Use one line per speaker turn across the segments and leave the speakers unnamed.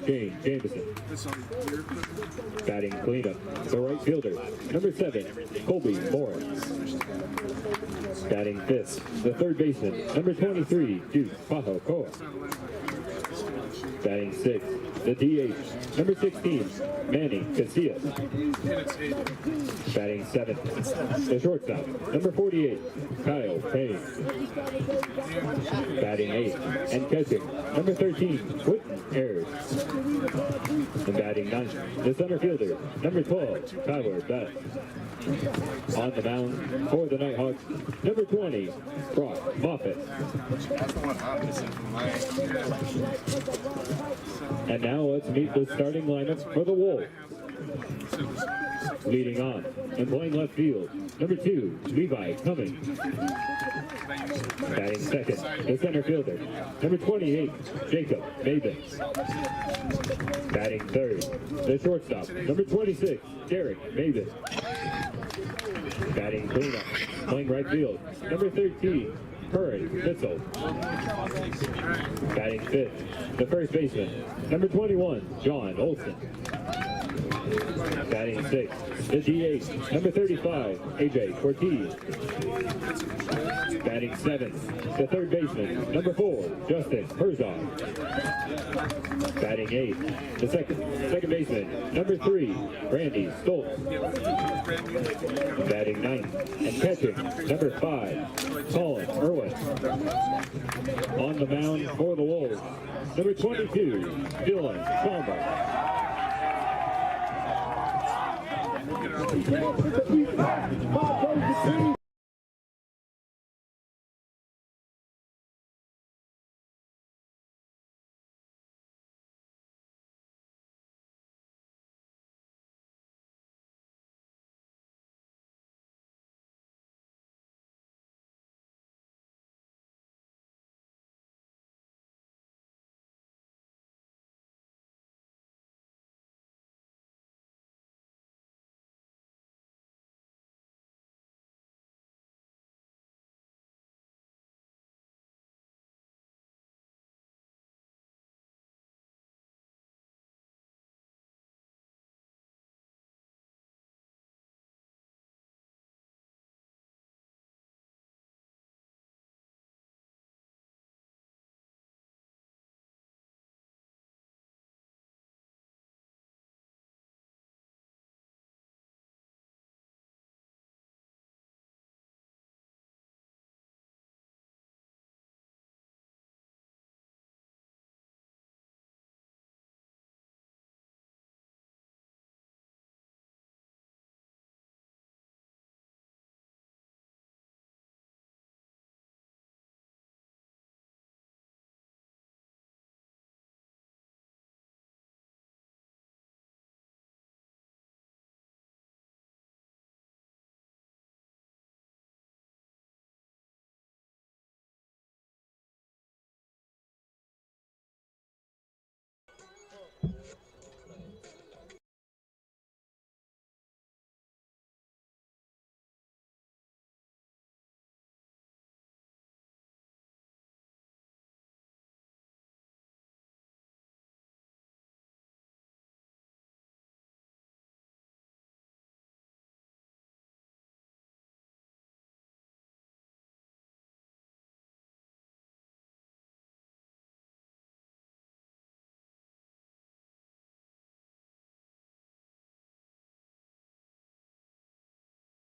Shane Jameson. Batting cleanup, the right fielder, number 7, Colby Morris. Batting fifth, the third baseman, number 23, Duke Pahokoa. Batting sixth, the DH, number 16, Manny Casillas. Batting seventh, the shortstop, number 48, Kyle Payne. Batting eighth and catching, number 13, Quentin Ayers. And batting ninth, the center fielder, number 12, Tyler Beth. On the mound for the Nighthawks, number 20, Brock Moffitt. And now let's meet the starting lineup for the Wolves. Leading on and playing left field, number 2, Levi Cummings. Batting second, the center fielder, number 28, Jacob Maben. Batting third, the shortstop, number 26, Derek Maben. Batting cleanup, playing right field, number 13, Curran Thistle. Batting fifth, the first baseman, number 21, John Olson. Batting sixth, the DH, number 35, AJ Cortez. Batting seventh, the third baseman, number 4, Justin Herzog. Batting eighth, the second baseman, number 3, Randy Stoltz. Batting ninth and catching, number 5, Colin Irwin. On the mound for the Wolves, number 22, Dylan Chalmers.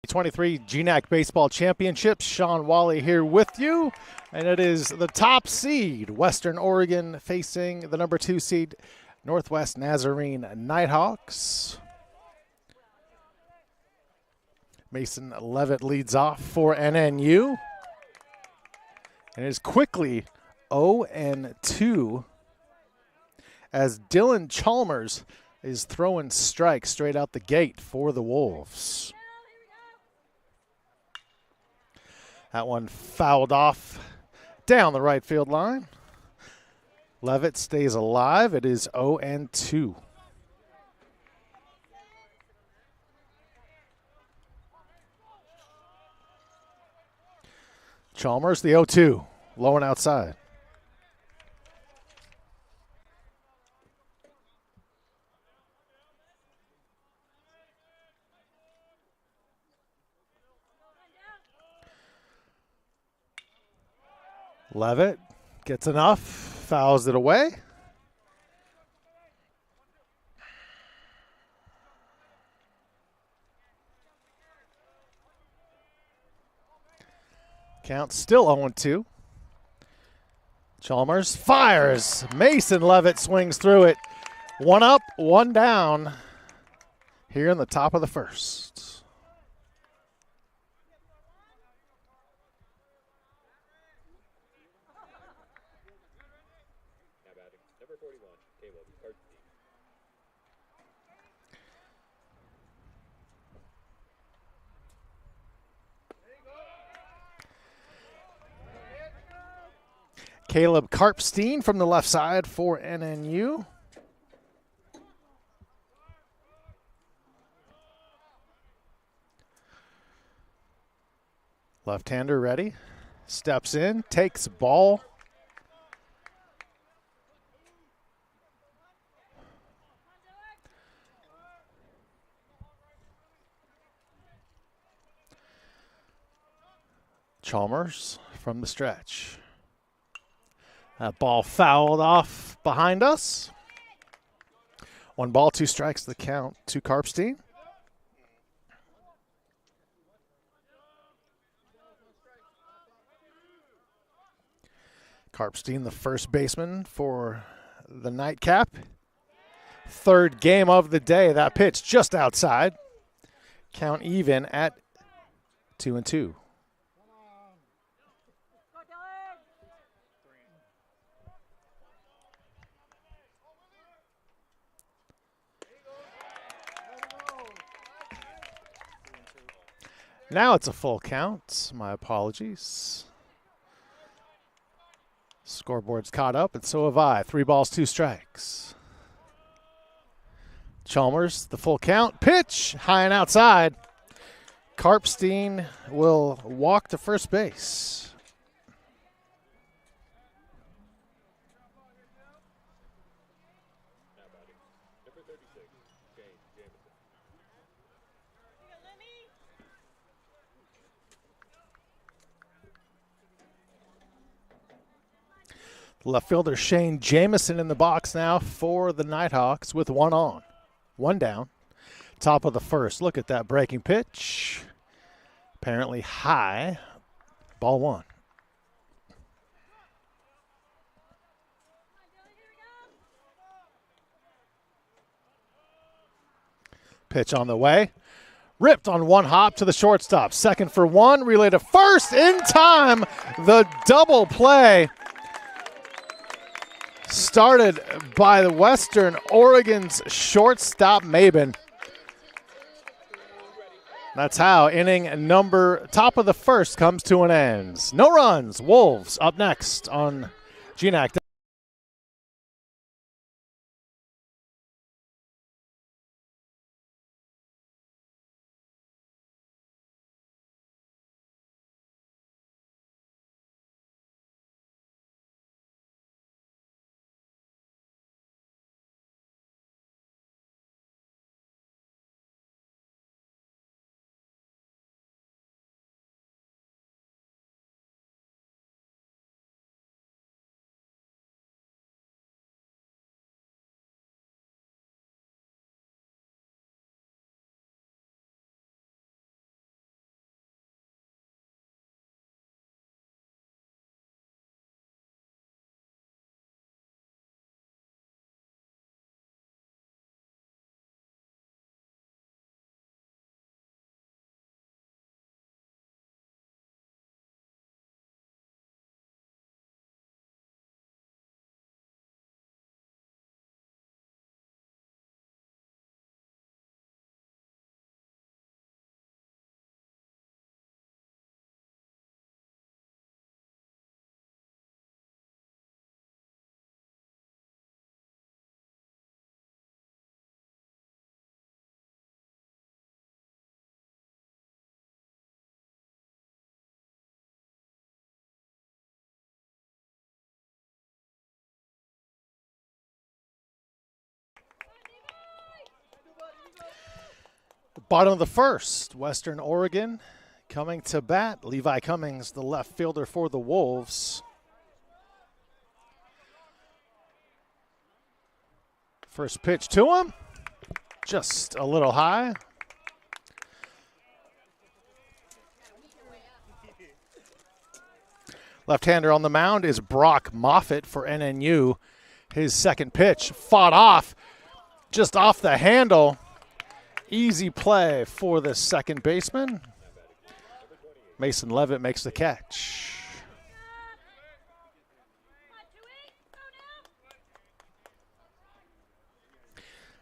'23 GNAC Baseball Championships. Shawn Walli here with you, and it is the top seed, Western Oregon, facing the number 2 seed, Northwest Nazarene Nighthawks. Mason Levitt leads off for NNU, and is quickly 0-2 as Dylan Chalmers is throwing strikes straight out the gate for the Wolves. That one fouled off down the right field line. Levitt stays alive. It is 0-2. Chalmers, the 0-2, low and outside. Levitt gets enough, fouls it away. Count still 0-2. Chalmers fires. Mason Levitt swings through it. One up, one down here in the top of the first.
Number 41, Caleb Cartney.
Caleb Karpstein from the left side for NNU. Left-hander ready. Steps in, takes ball. Chalmers from the stretch. That ball fouled off behind us. 1 ball, 2 strikes, the count to Karpstein. Karpstein, the first baseman for the nightcap. 3rd game of the day. That pitch just outside. Count even at 2-2. Now it's a full count. My apologies. Scoreboard's caught up, and so have I. 3 balls, 2 strikes. Chalmers, the full count. Pitch, high and outside. Karpstein will walk to first base.
Number 36, James Jamison.
Left fielder Shane Jamison in the box now for the Nighthawks with 1 on. 1 down. Top of the first. Look at that breaking pitch. Apparently high. Ball 1. Pitch on the way. Ripped on 1 hop to the shortstop. Second for 1. Relay to first in time. The double play. Started by the Western Oregon's shortstop Maben. That's how inning number top of the first comes to an end. No runs. Wolves up next on GNAC. Bottom of the first, Western Oregon coming to bat. Levi Cummings, the left fielder for the Wolves. First pitch to him, just a little high. Left-hander on the mound is Brock Moffitt for NNU. His second pitch fought off, just off the handle. Easy play for the second baseman. Mason Levitt makes the catch.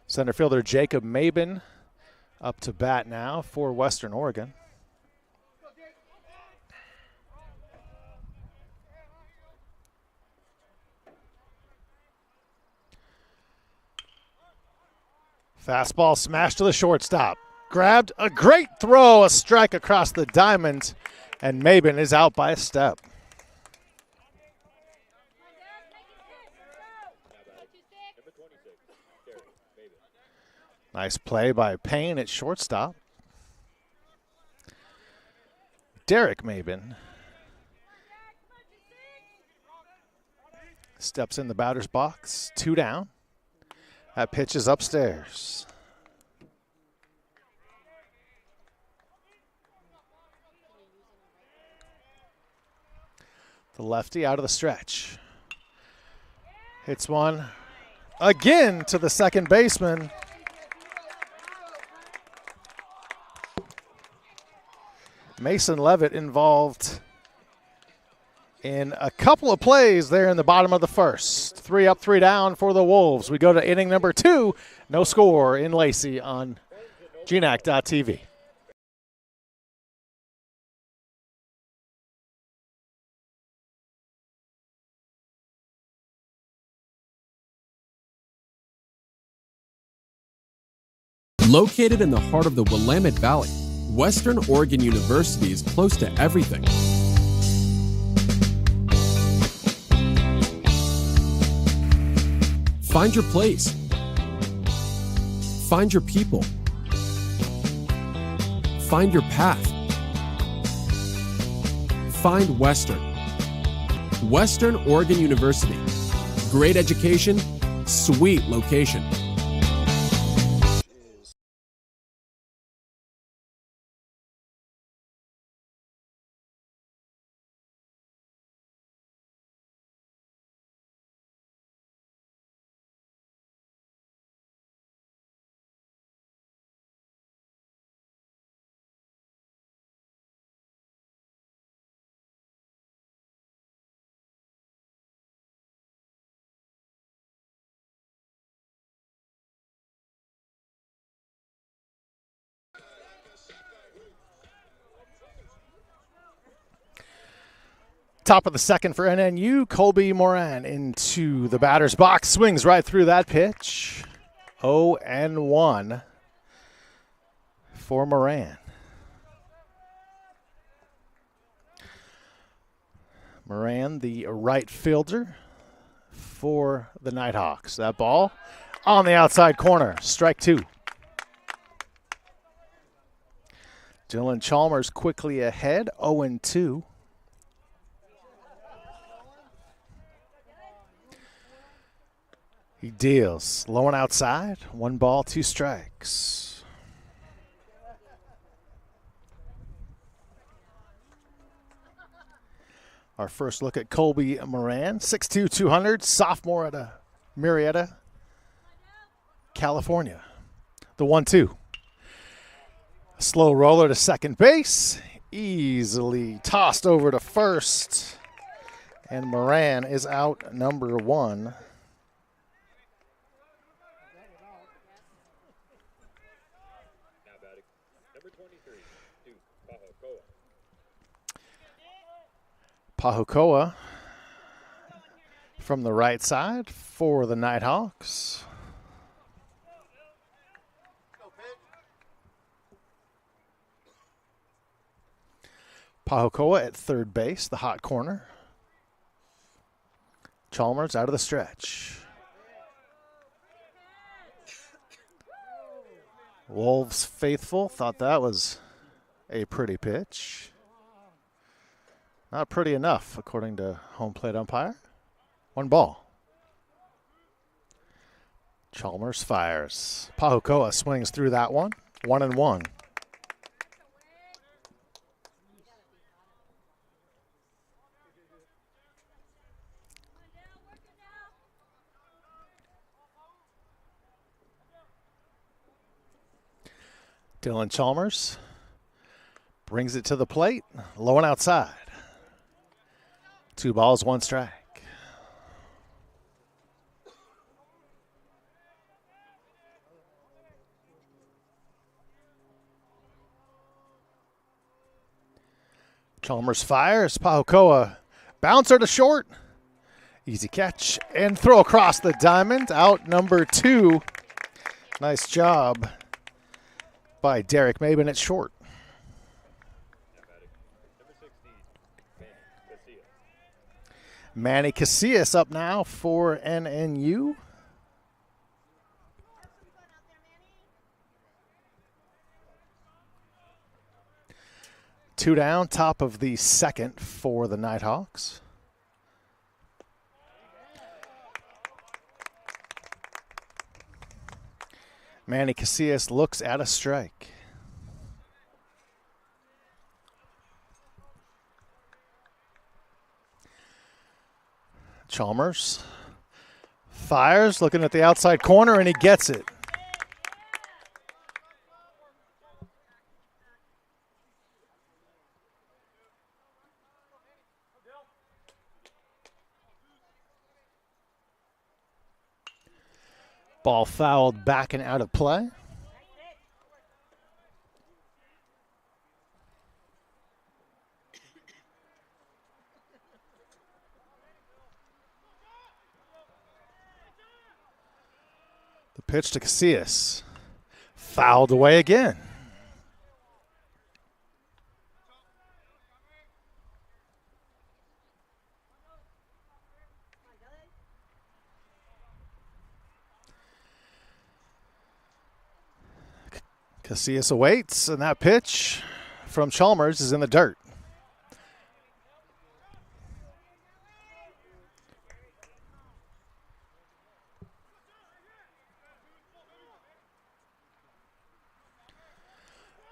Center fielder Jacob Mabin up to bat now for Western Oregon. Fastball smashed to the shortstop. Grabbed, a great throw, a strike across the diamond, and Mabin is out by a step. Nice play by Payne at shortstop. Derek Mabin steps in the batter's box, 2 down. That pitch is upstairs. The lefty out of the stretch. Hits one again to the second baseman. Mason Levitt involved in a couple of plays there in the bottom of the first. 3 up, 3 down for the Wolves. We go to inning number 2. No score in Lacey on GNAC.TV.
Located in the heart of the Willamette Valley, Western Oregon University is close to everything. Find your place. Find your people. Find your path. Find Western. Western Oregon University. Great education, sweet location.
Top of the second for NNU, Colby Moran into the batter's box. Swings right through that pitch. 0-1 for Moran. Moran, the right fielder for the Nighthawks. That ball on the outside corner. Strike 2. Dylan Chalmers quickly ahead, 0-2. He deals. Low and outside. 1 ball, 2 strikes. Our first look at Colby Moran, 6'2", 200, sophomore at Marietta, California. The 1-2. Slow roller to second base. Easily tossed over to first. And Moran is out number 1. Pahukoa from the right side for the Nighthawks. Pahukoa at third base, the hot corner. Chalmers out of the stretch. Wolves faithful thought that was a pretty pitch. Not pretty enough, according to home plate umpire. 1 ball. Chalmers fires. Pahukoa swings through that one. 1-1. Dylan Chalmers brings it to the plate, low and outside. 2 balls, 1 strike. Chalmers fires. Pahukoa bouncer to short. Easy catch and throw across the diamond. Out number 2. Nice job by Derek Maben at short. Manny Casillas up now for NNU. Two down, top of the second for the Nighthawks. Manny Casillas looks at a strike. Chalmers fires, looking at the outside corner, and he gets it. Ball fouled back and out of play. The pitch to Casillas. Fouled away again. Casillas awaits, and that pitch from Chalmers is in the dirt.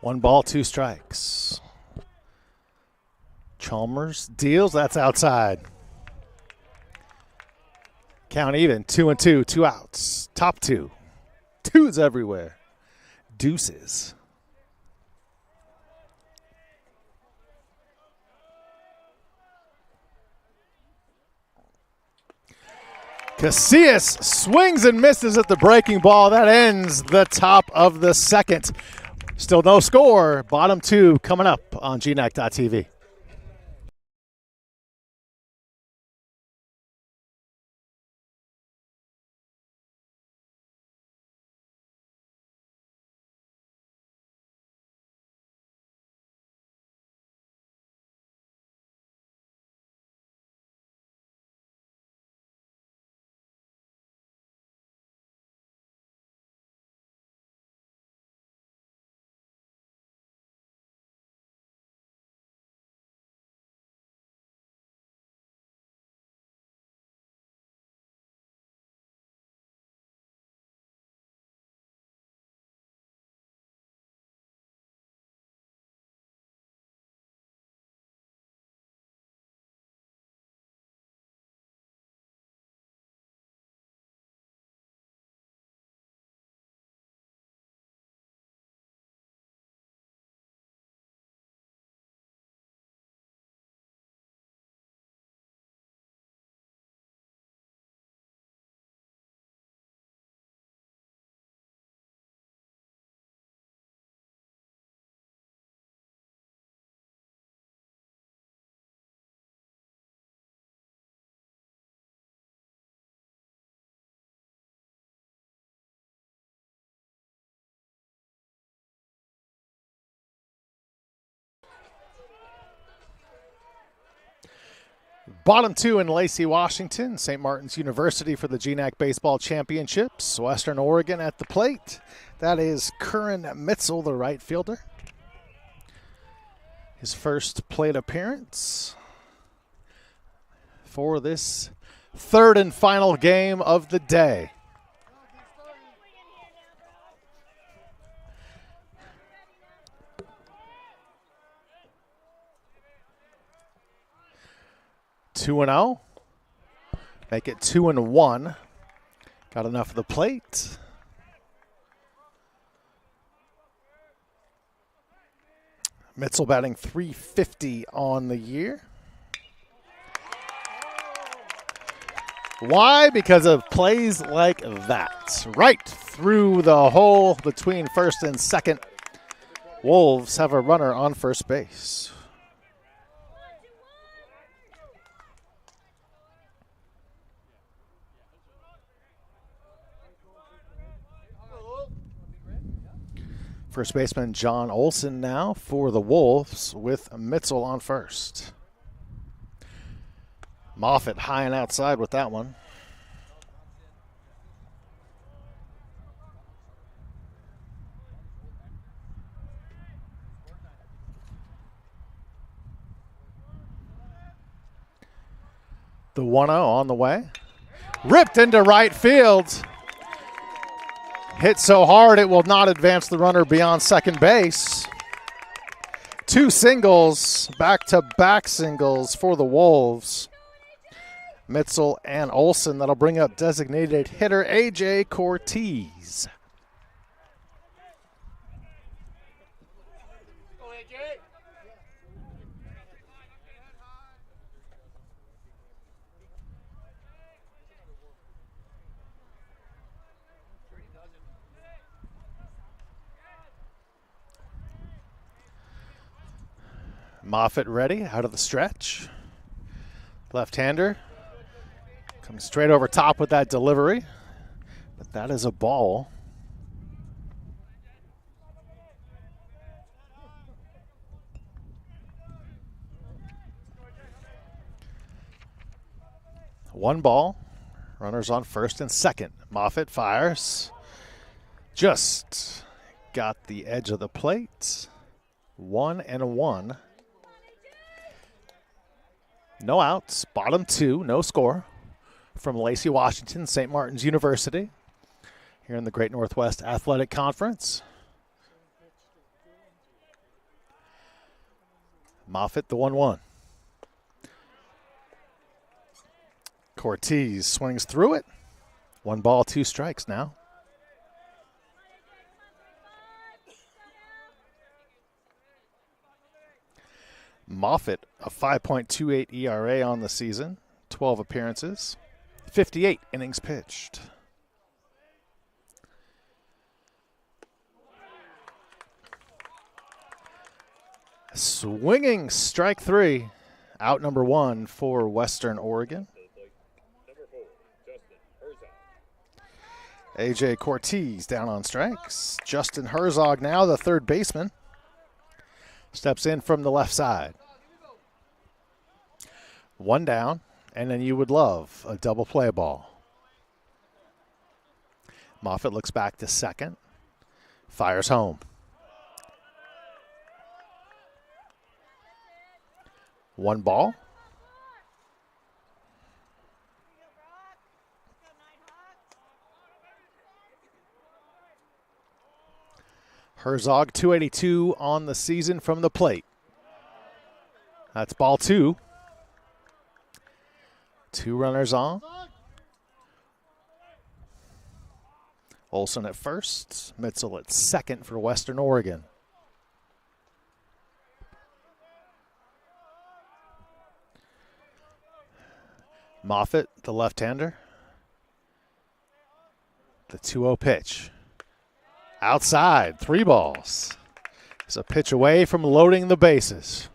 One ball, 2 strikes. Chalmers deals, that's outside. Count even, 2-2, 2 outs. Top 2. 2s everywhere. Deuces. Casillas swings and misses at the breaking ball. That ends the top of the second. Still no score. Bottom 2 coming up on GNAC.TV. Bottom 2 in Lacey, Washington. St. Martin's University for the GNAC Baseball Championships. Western Oregon at the plate. That is Curran Mitzel, the right fielder. His first plate appearance for this third and final game of the day. 2-0. Make it 2-1. Got enough of the plate. Mitzel batting .350 on the year. Why? Because of plays like that. Right through the hole between first and second. Wolves have a runner on first base. First baseman John Olson now for the Wolves with Mitzel on first. Moffitt high and outside with that one. The 1-0 on the way. Ripped into right field. Hit so hard it will not advance the runner beyond second base. Two singles, back-to-back singles for the Wolves. Mitzel and Olson. That'll bring up designated hitter A.J. Cortez. Moffitt ready, out of the stretch. Left-hander. Comes straight over top with that delivery. But that is a ball. One ball. Runners on first and second. Moffitt fires. Just got the edge of the plate. 1-1. No outs, bottom two, no score from Lacey, Washington, St. Martin's University here in the Great Northwest Athletic Conference. Moffitt, the 1-1. Cortez swings through it. 1 ball, 2 strikes now. Moffitt, a 5.28 ERA on the season, 12 appearances, 58 innings pitched. Swinging strike 3, out number 1 for Western Oregon. A.J. Cortez down on strikes. Justin Herzog now the third baseman. Steps in from the left side. 1 down, and then you would love a double play ball. Moffitt looks back to second. Fires home. 1 ball. Herzog, 282 on the season from the plate. That's ball 2. 2 runners on. Olson at first. Mitzel at second for Western Oregon. Moffitt, the left-hander. The 2-0 pitch. Outside, 3 balls. It's a pitch away from loading the bases.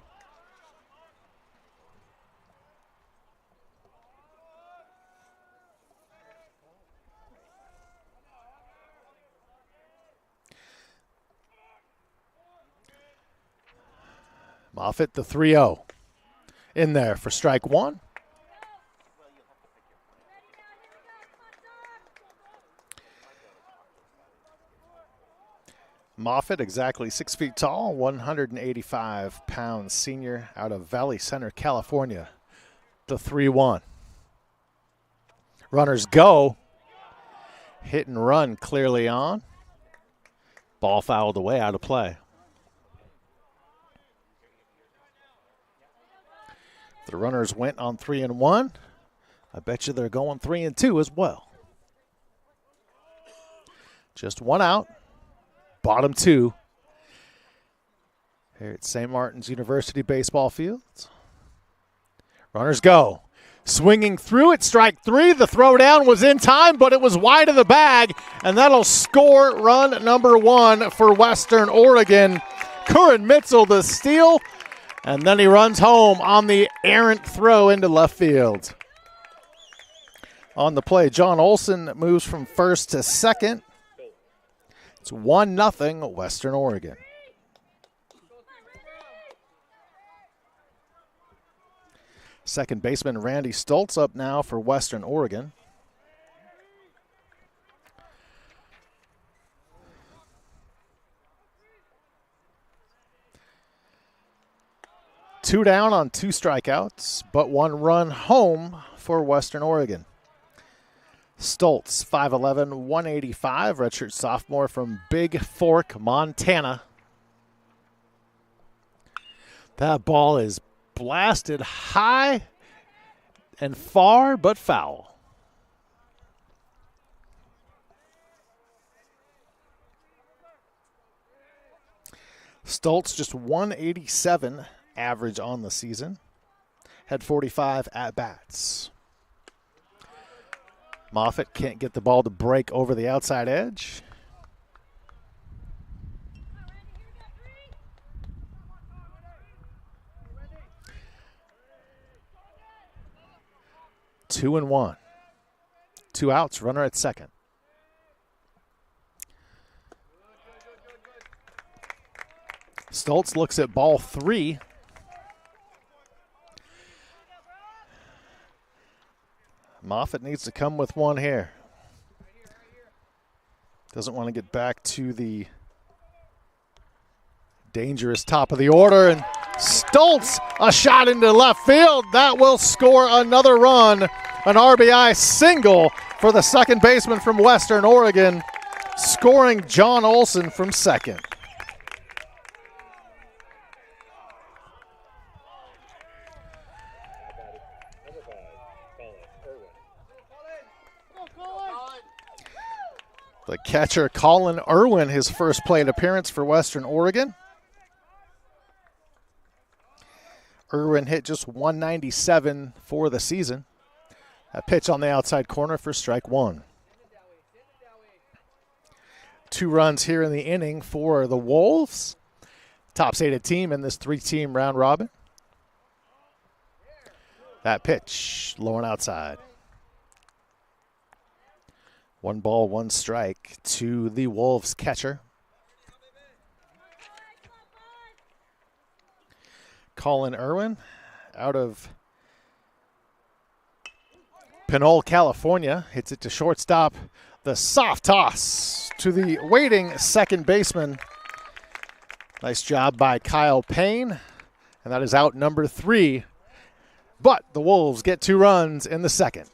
Moffitt, the 3-0. In there for strike 1. Moffitt, exactly 6 feet tall, 185-pound senior out of Valley Center, California. The 3-1. Runners go. Hit and run clearly on. Ball fouled away, out of play. The runners went on 3-1. I bet you they're going 3-2 as well. Just one out. Bottom two. Here at St. Martin's University baseball fields. Runners go. Swinging through it, strike three. The throw down was in time, but it was wide of the bag, and that'll score run number one for Western Oregon. Curran Mitzel the steal, and then he runs home on the errant throw into left field. On the play, John Olson moves from first to second. It's 1-0 Western Oregon. Second baseman Randy Stoltz up now for Western Oregon. Two down on 2 strikeouts, but 1 run home for Western Oregon. Stoltz, 5'11", 185, redshirt sophomore from Big Fork, Montana. That ball is blasted high and far, but foul. Stoltz just 187 average on the season. Had 45 at-bats. Moffitt can't get the ball to break over the outside edge. Two and one. 2 outs, runner at second. Stoltz looks at ball 3. Moffitt needs to come with one here. Doesn't want to get back to the dangerous top of the order. And Stoltz, a shot into left field. That will score another run. An RBI single for the second baseman from Western Oregon, scoring John Olson from second. The catcher, Colin Irwin, his first plate appearance for Western Oregon. Irwin hit just 197 for the season. A pitch on the outside corner for strike 1. 2 runs here in the inning for the Wolves. Top seeded team in this 3-team round robin. That pitch, low and outside. 1 ball, 1 strike to the Wolves catcher. Colin Irwin out of Pinole, California, hits it to shortstop. The soft toss to the waiting second baseman. Nice job by Kyle Payne, and that is out number 3. But the Wolves get 2 runs in the second.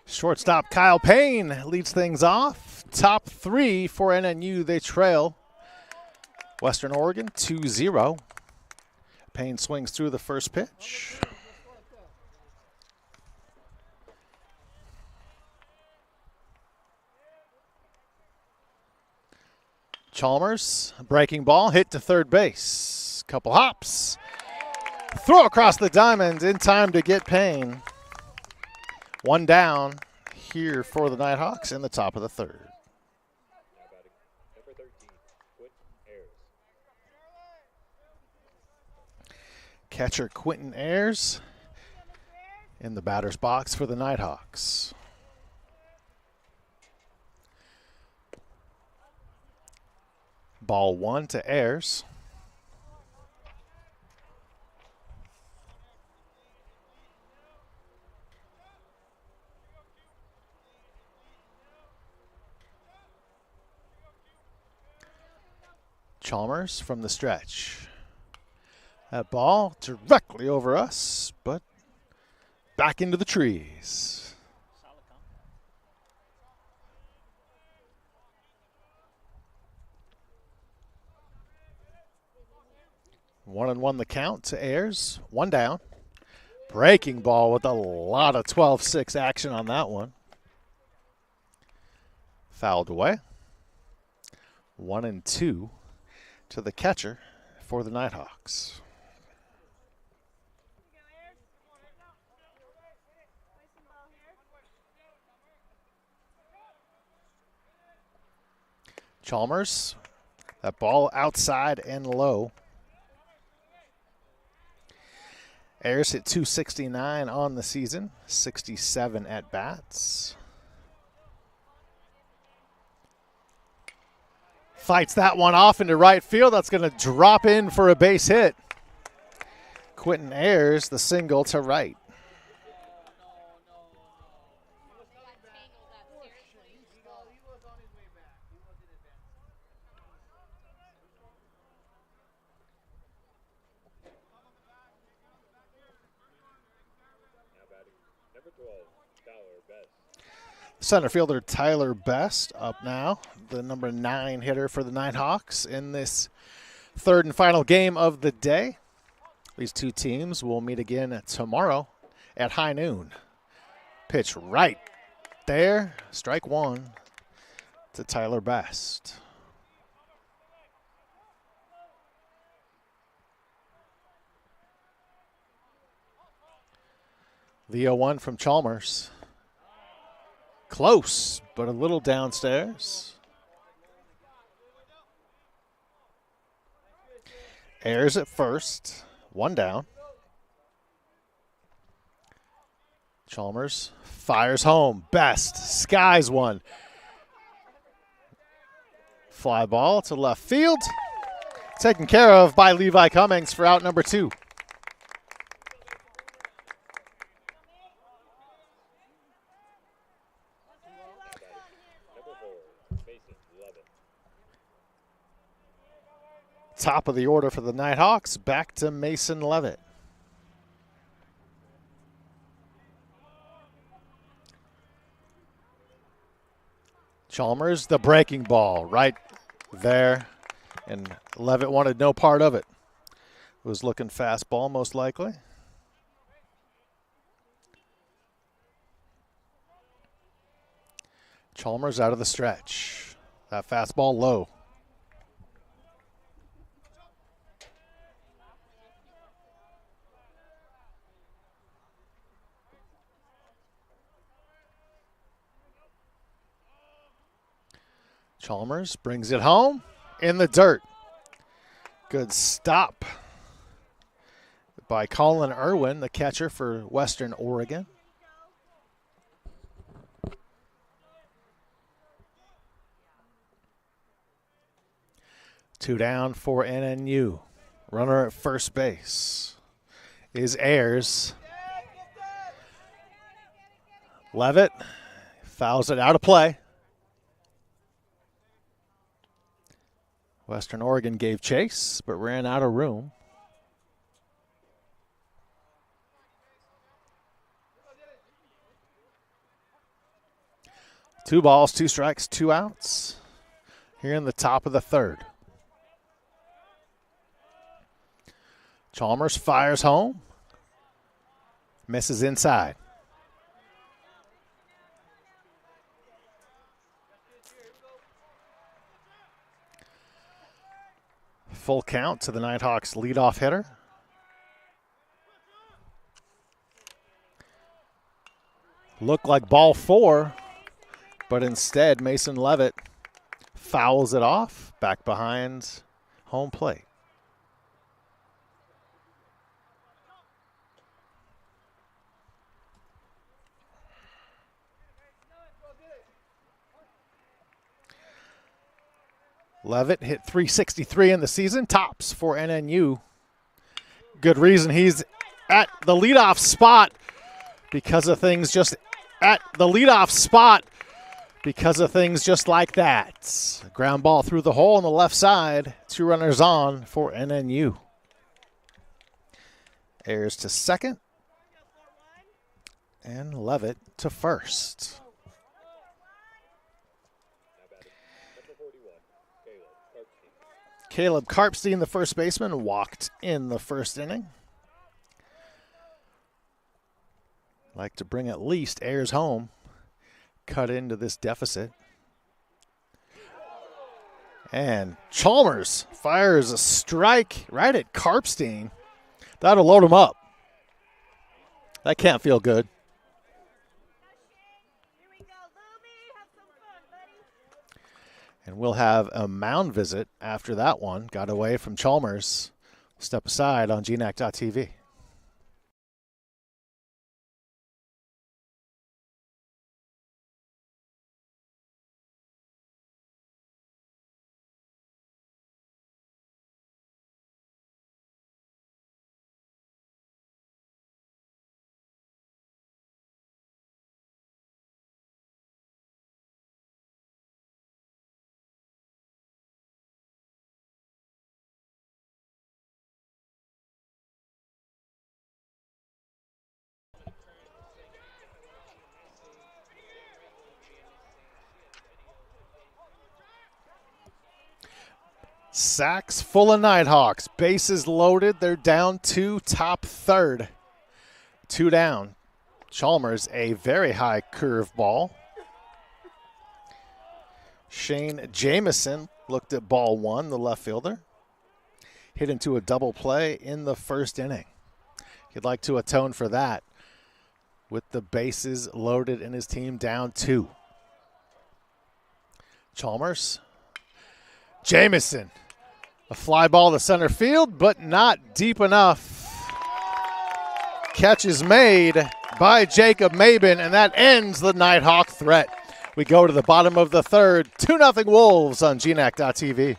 Shortstop Kyle Payne leads things off. Top three for NNU. They trail Western Oregon 2-0. Payne swings through the first pitch. Chalmers, breaking ball, hit to third base. Couple hops. Throw across the diamond in time to get Payne. One down here for the Nighthawks in the top of the third. Catcher Quentin Ayers in the batter's box for the Nighthawks. Ball one to Ayers. Chalmers from the stretch. That ball directly over us, but back into the trees. 1-1 the count to Ayers. One down. Breaking ball with a lot of 12-6 action on that one. Fouled away. 1-2 to the catcher for the Nighthawks. Chalmers, that ball outside and low. Ayers hit .269 on the season, 67 at bats. Fights that one off into right field. That's going to drop in for a base hit. Quentin Ayers, the single to right. Center fielder Tyler Best up now, the number 9 hitter for the Nighthawks in this third and final game of the day. These two teams will meet again tomorrow at high noon. Pitch right there, strike one to Tyler Best. The 0-1 from Chalmers. Close, but a little downstairs. Ayers at first, one down. Chalmers fires home. Best skies one. Fly ball to left field. Taken care of by Levi Cummings for out number 2. Top of the order for the Nighthawks, back to Mason Levitt. Chalmers, the breaking ball right there, and Levitt wanted no part of it. Was looking fastball most likely. Chalmers out of the stretch. That fastball low. Chalmers brings it home in the dirt. Good stop by Colin Irwin, the catcher for Western Oregon. Two down for NNU. Runner at first base is Ayers. Levitt fouls it out of play. Western Oregon gave chase, but ran out of room. 2 balls, 2 strikes, 2 outs here in the top of the third. Chalmers fires home. Misses inside. Full count to the Nighthawks leadoff hitter. Looked like ball 4, but instead Mason Levitt fouls it off back behind home plate. Levitt hit .363 in the season, tops for NNU. Good reason he's at the leadoff spot because of things just like that. Ground ball through the hole on the left side. 2 runners on for NNU. Ayers to second. And Levitt to first. Caleb Karpstein, the first baseman, walked in the first inning. Like to bring at least Ayers home, cut into this deficit. And Chalmers fires a strike right at Karpstein. That'll load him up. That can't feel good. And we'll have a mound visit after that one. Got away from Chalmers. Step aside on GNAC.TV. Sacks full of Nighthawks. Bases loaded. They're down 2, top third. 2 down. Chalmers, a very high curve ball. Shane Jamison looked at ball 1, the left fielder. Hit into a double play in the first inning. He'd like to atone for that with the bases loaded and his team down 2. Chalmers. Jamison. A fly ball to center field, but not deep enough. Catch is made by Jacob Mabin, and that ends the Nighthawk threat. We go to the bottom of the third. 2-0 Wolves on GNAC.TV.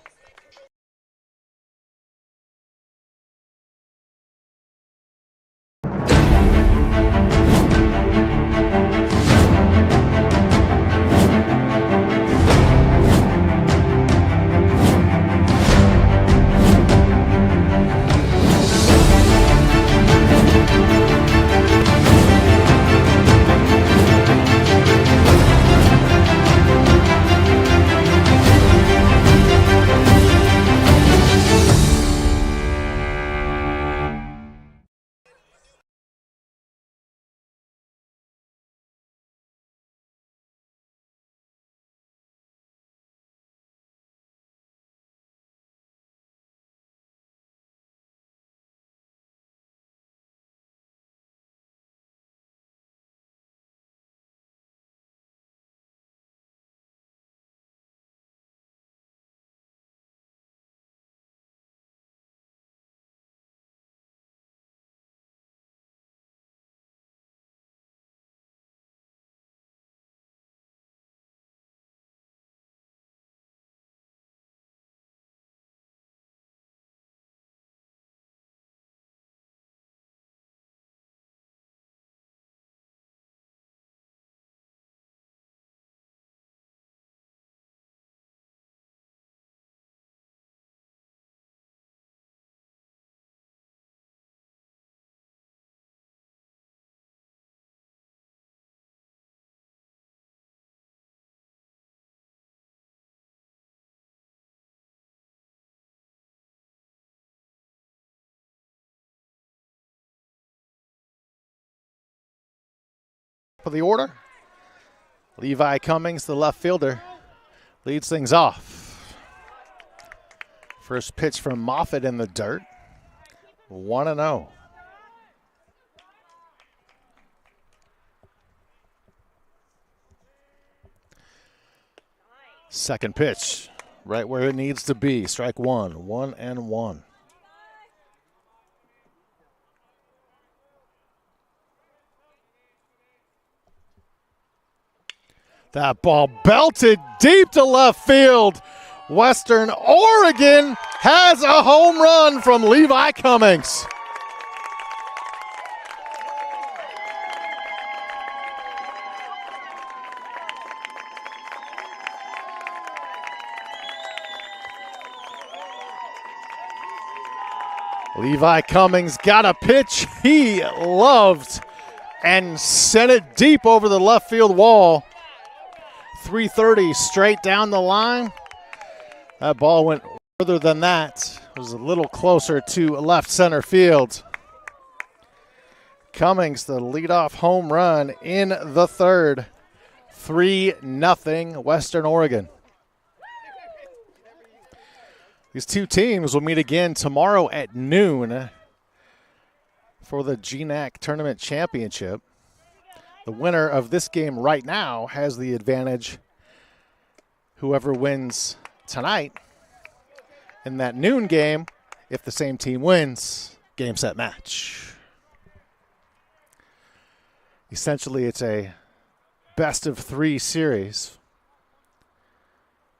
For the order, Levi Cummings, the left fielder, leads things off. First pitch from Moffitt in the dirt, 1-0. Second pitch, right where it needs to be. Strike one, 1-1. That ball belted deep to left field. Western Oregon has a home run from Levi Cummings. Levi Cummings got a pitch he loved and sent it deep over the left field wall. 330 straight down the line. That ball went further than that. It was a little closer to left center field. Cummings, the leadoff home run in the third. 3-0 Western Oregon. These two teams will meet again tomorrow at noon for the GNAC Tournament Championship. The winner of this game right now has the advantage. Whoever wins tonight in that noon game, if the same team wins, game, set, match. Essentially, it's a best-of-3 series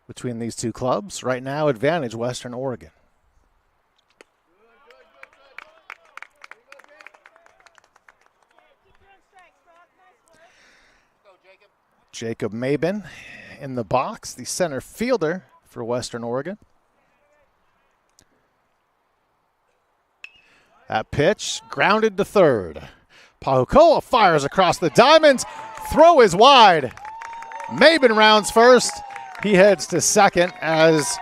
between these two clubs. Right now, advantage Western Oregon. Jacob Mabin in the box, the center fielder for Western Oregon. That pitch grounded to third. Pahukoa fires across the diamonds. Throw is wide. Mabin rounds first. He heads to second as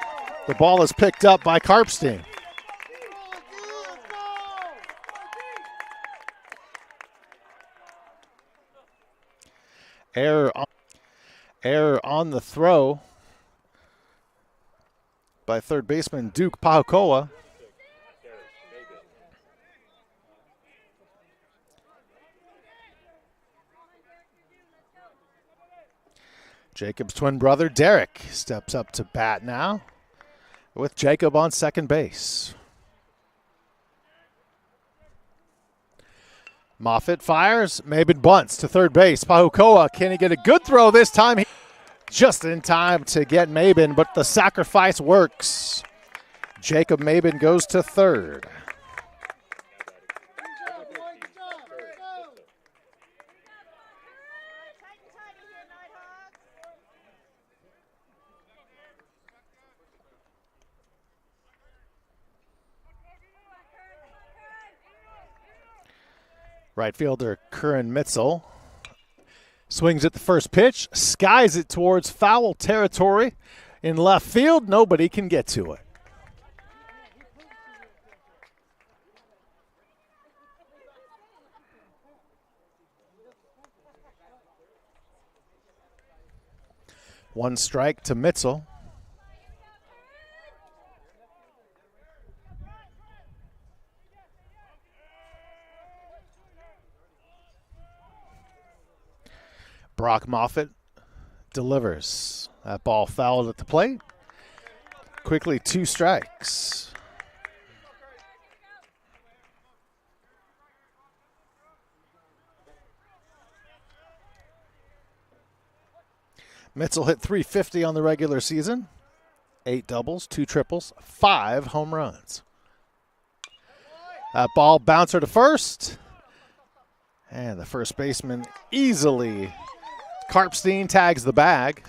the ball is picked up by Karpstein. Error on the throw by third baseman Duke Pahukoa. Jacob's twin brother Derek steps up to bat now with Jacob on second base. Moffitt fires. Mabin bunts to third base. Pahukoa, can he get a good throw this time? Just in time to get Mabin, but the sacrifice works. Jacob Mabin goes to third. Right fielder Curran Mitzel swings at the first pitch, skies it towards foul territory. In left field, nobody can get to it. One strike to Mitzel. Brock Moffitt delivers. That ball fouled at the plate. Quickly, 2 strikes. Mitzel hit .350 on the regular season. 8 doubles, 2 triples, 5 home runs. That ball bouncer to first. And the first baseman easily. Karpstein tags the bag.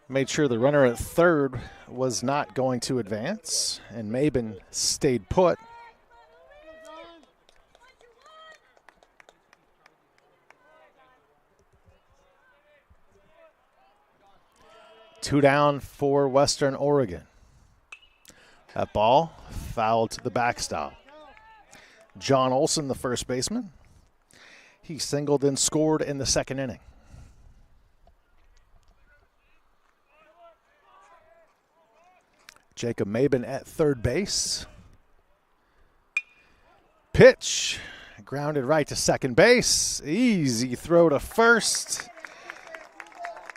Made sure the runner at third was not going to advance, and Mabin stayed put. Two down for Western Oregon. That ball fouled to the backstop. John Olson, the first baseman. He singled and scored in the second inning. Jacob Maben at third base. Pitch, grounded right to second base. Easy throw to first.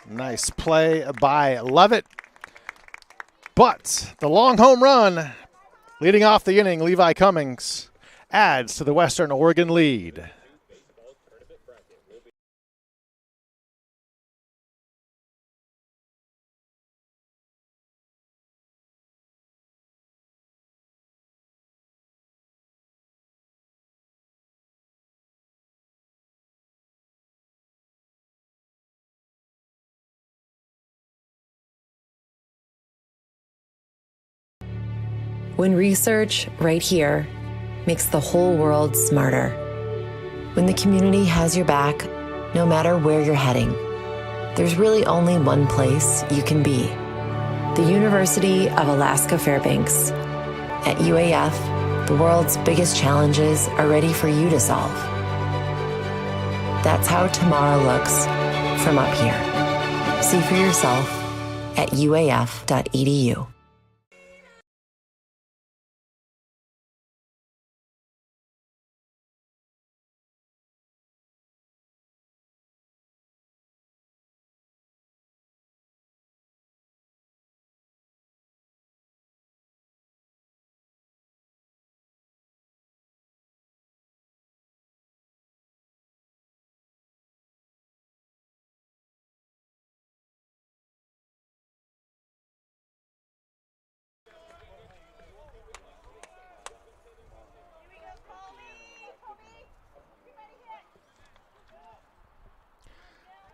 Nice play by Levitt. But the long home run, leading off the inning, Levi Cummings adds to the Western Oregon lead.
When research, right here, makes the whole world smarter. When the community has your back, no matter where you're heading, there's really only one place you can be. The University of Alaska Fairbanks. At UAF, the world's biggest challenges are ready for you to solve. That's how tomorrow looks from up here. See for yourself at uaf.edu.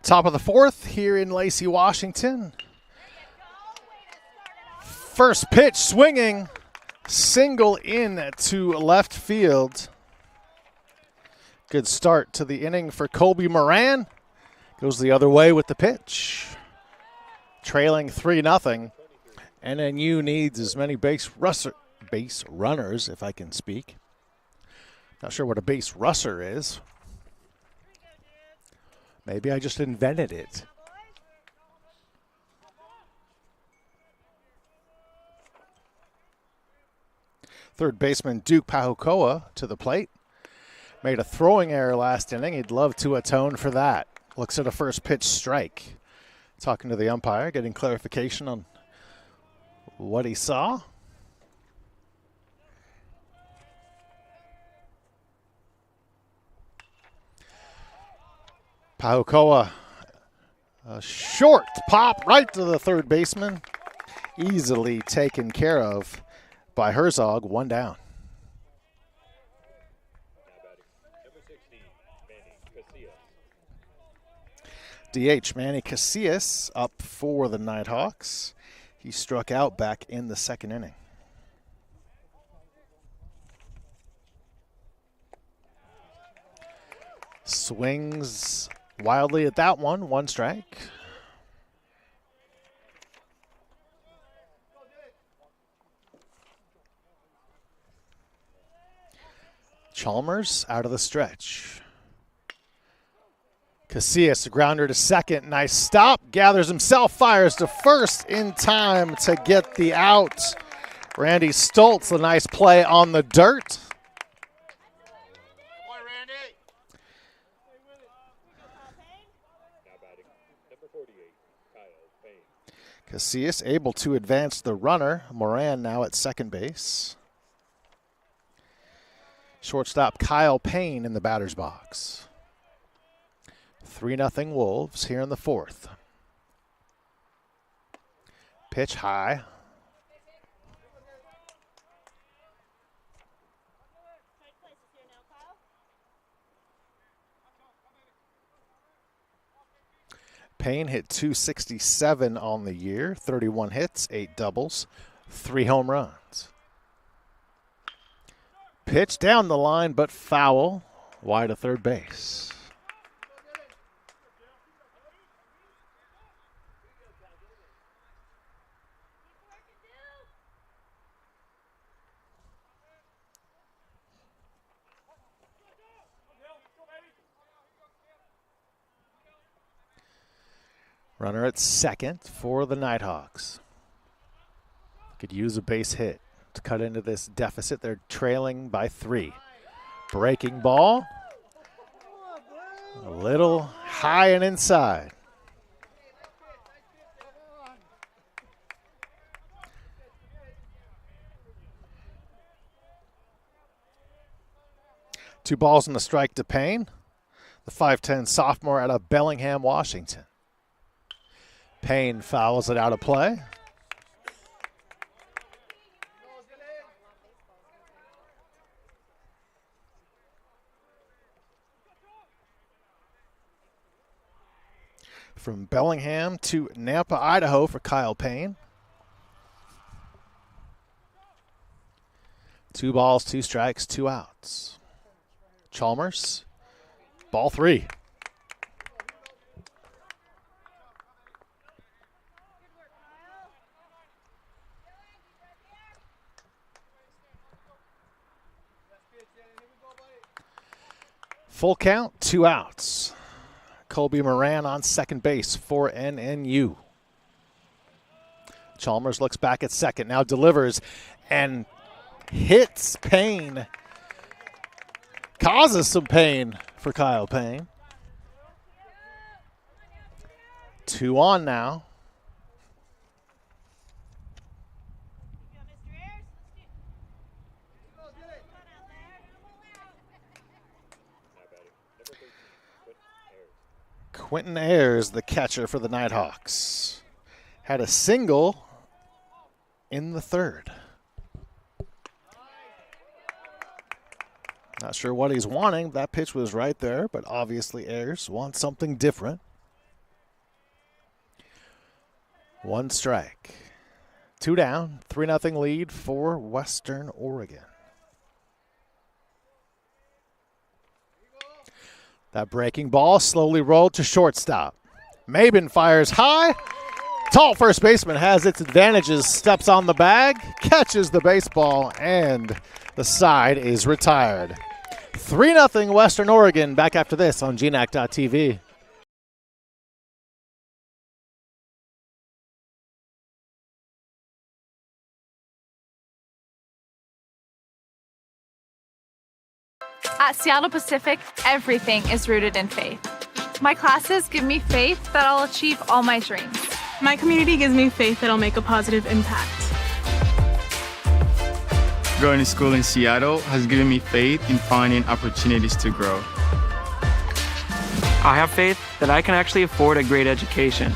Top of the fourth here in Lacey, Washington. First pitch swinging, single in to left field. Good start to the inning for Colby Moran. Goes the other way with the pitch. Trailing 3-0. NNU needs as many base runners, if I can speak. Not sure what a base rusher is. Maybe I just invented it. Third baseman Duke Pahukoa to the plate. Made a throwing error last inning. He'd love to atone for that. Looks at a first pitch strike. Talking to the umpire, getting clarification on what he saw. Pahukoa, a short pop right to the third baseman. Easily taken care of by Herzog, one down. DH Manny Casillas up for the Nighthawks. He struck out back in the second inning. Swings wildly at that one strike. Chalmers out of the stretch. Casillas, a grounder to second. Nice stop. Gathers himself, fires to first in time to get the out. Randy Stoltz, a nice play on the dirt. Casillas able to advance the runner. Moran now at second base. Shortstop Kyle Payne in the batter's box. 3-0 Wolves here in the fourth. Pitch high. Payne hit .267 on the year, 31 hits, 8 doubles, 3 home runs. Pitch down the line, but foul, wide of third base. Runner at second for the Nighthawks. Could use a base hit to cut into this deficit. They're trailing by 3. Breaking ball. A little high and inside. Two balls and a strike to Payne, the 5'10 sophomore out of Bellingham, Washington. Payne fouls it out of play. From Bellingham to Nampa, Idaho for Kyle Payne. 2 balls, 2 strikes, 2 outs. Chalmers, ball 3. Full count, 2 outs. Colby Moran on second base for NNU. Chalmers looks back at second, now delivers and hits Payne. Causes some pain for Kyle Payne. 2 on now. Quentin Ayers, the catcher for the Nighthawks, had a single in the 3rd. Not sure what he's wanting. That pitch was right there, but obviously Ayers wants something different. 1 strike. 2 down, 3-0 lead for Western Oregon. That breaking ball slowly rolled to shortstop. Maben fires high. Tall first baseman has its advantages, steps on the bag, catches the baseball, and the side is retired. 3-0 Western Oregon. Back after this on GNAC.TV.
At Seattle Pacific, everything is rooted in faith. My classes give me faith that I'll achieve all my dreams.
My community gives me faith that I'll make a positive impact.
Going to school in Seattle has given me faith in finding opportunities to grow.
I have faith that I can actually afford a great education.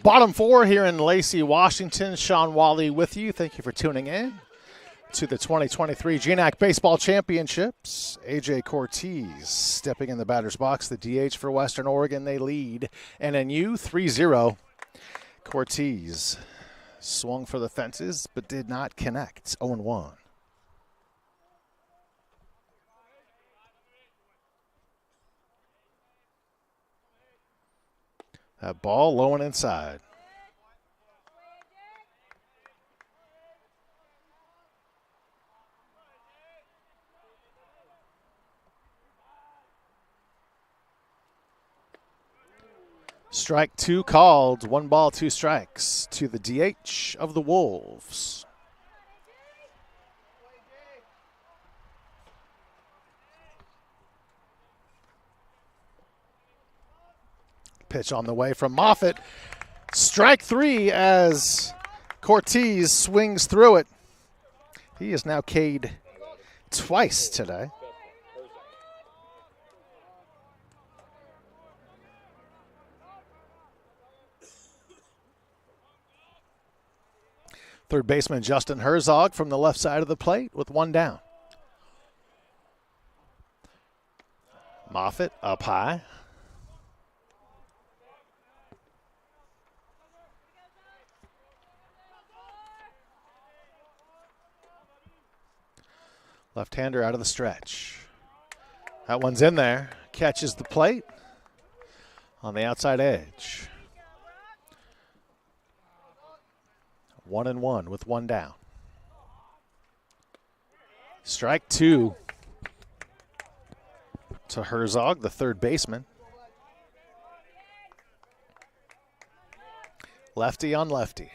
Bottom 4 here in Lacey, Washington. Shawn Walli with you. Thank you for tuning in to the 2023 GNAC Baseball Championships. AJ Cortez stepping in the batter's box. The DH for Western Oregon. They lead NNU 3-0. Cortez swung for the fences but did not connect. 0-1. That ball low and inside. Strike 2 called. 1 ball, 2 strikes to the DH of the Wolves. Pitch on the way from Moffitt. Strike 3 as Cortez swings through it. He is now K'd twice today. Third baseman Justin Herzog from the left side of the plate with 1 down. Moffitt up high. Left-hander out of the stretch. That one's in there. Catches the plate on the outside edge. 1-1 with 1 down. Strike 2 to Herzog, the third baseman. Lefty on lefty.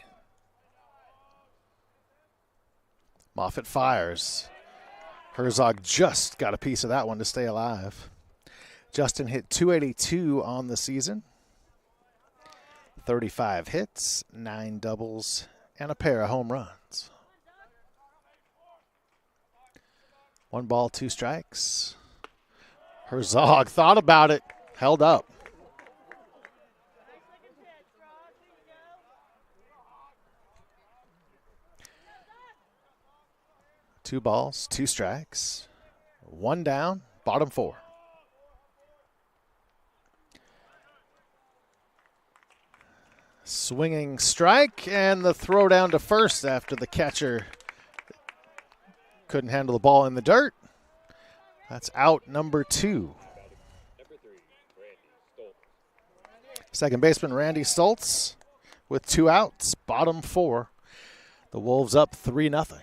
Moffitt fires. Herzog just got a piece of that one to stay alive. Justin hit .282 on the season. 35 hits, 9 doubles, and a pair of home runs. 1 ball, 2 strikes. Herzog thought about it, held up. Two balls, 2 strikes. 1 down, bottom 4. Swinging strike, and the throw down to first after the catcher couldn't handle the ball in the dirt. That's out number 2. Second baseman Randy Stoltz with 2 outs, bottom 4. The Wolves up 3-0.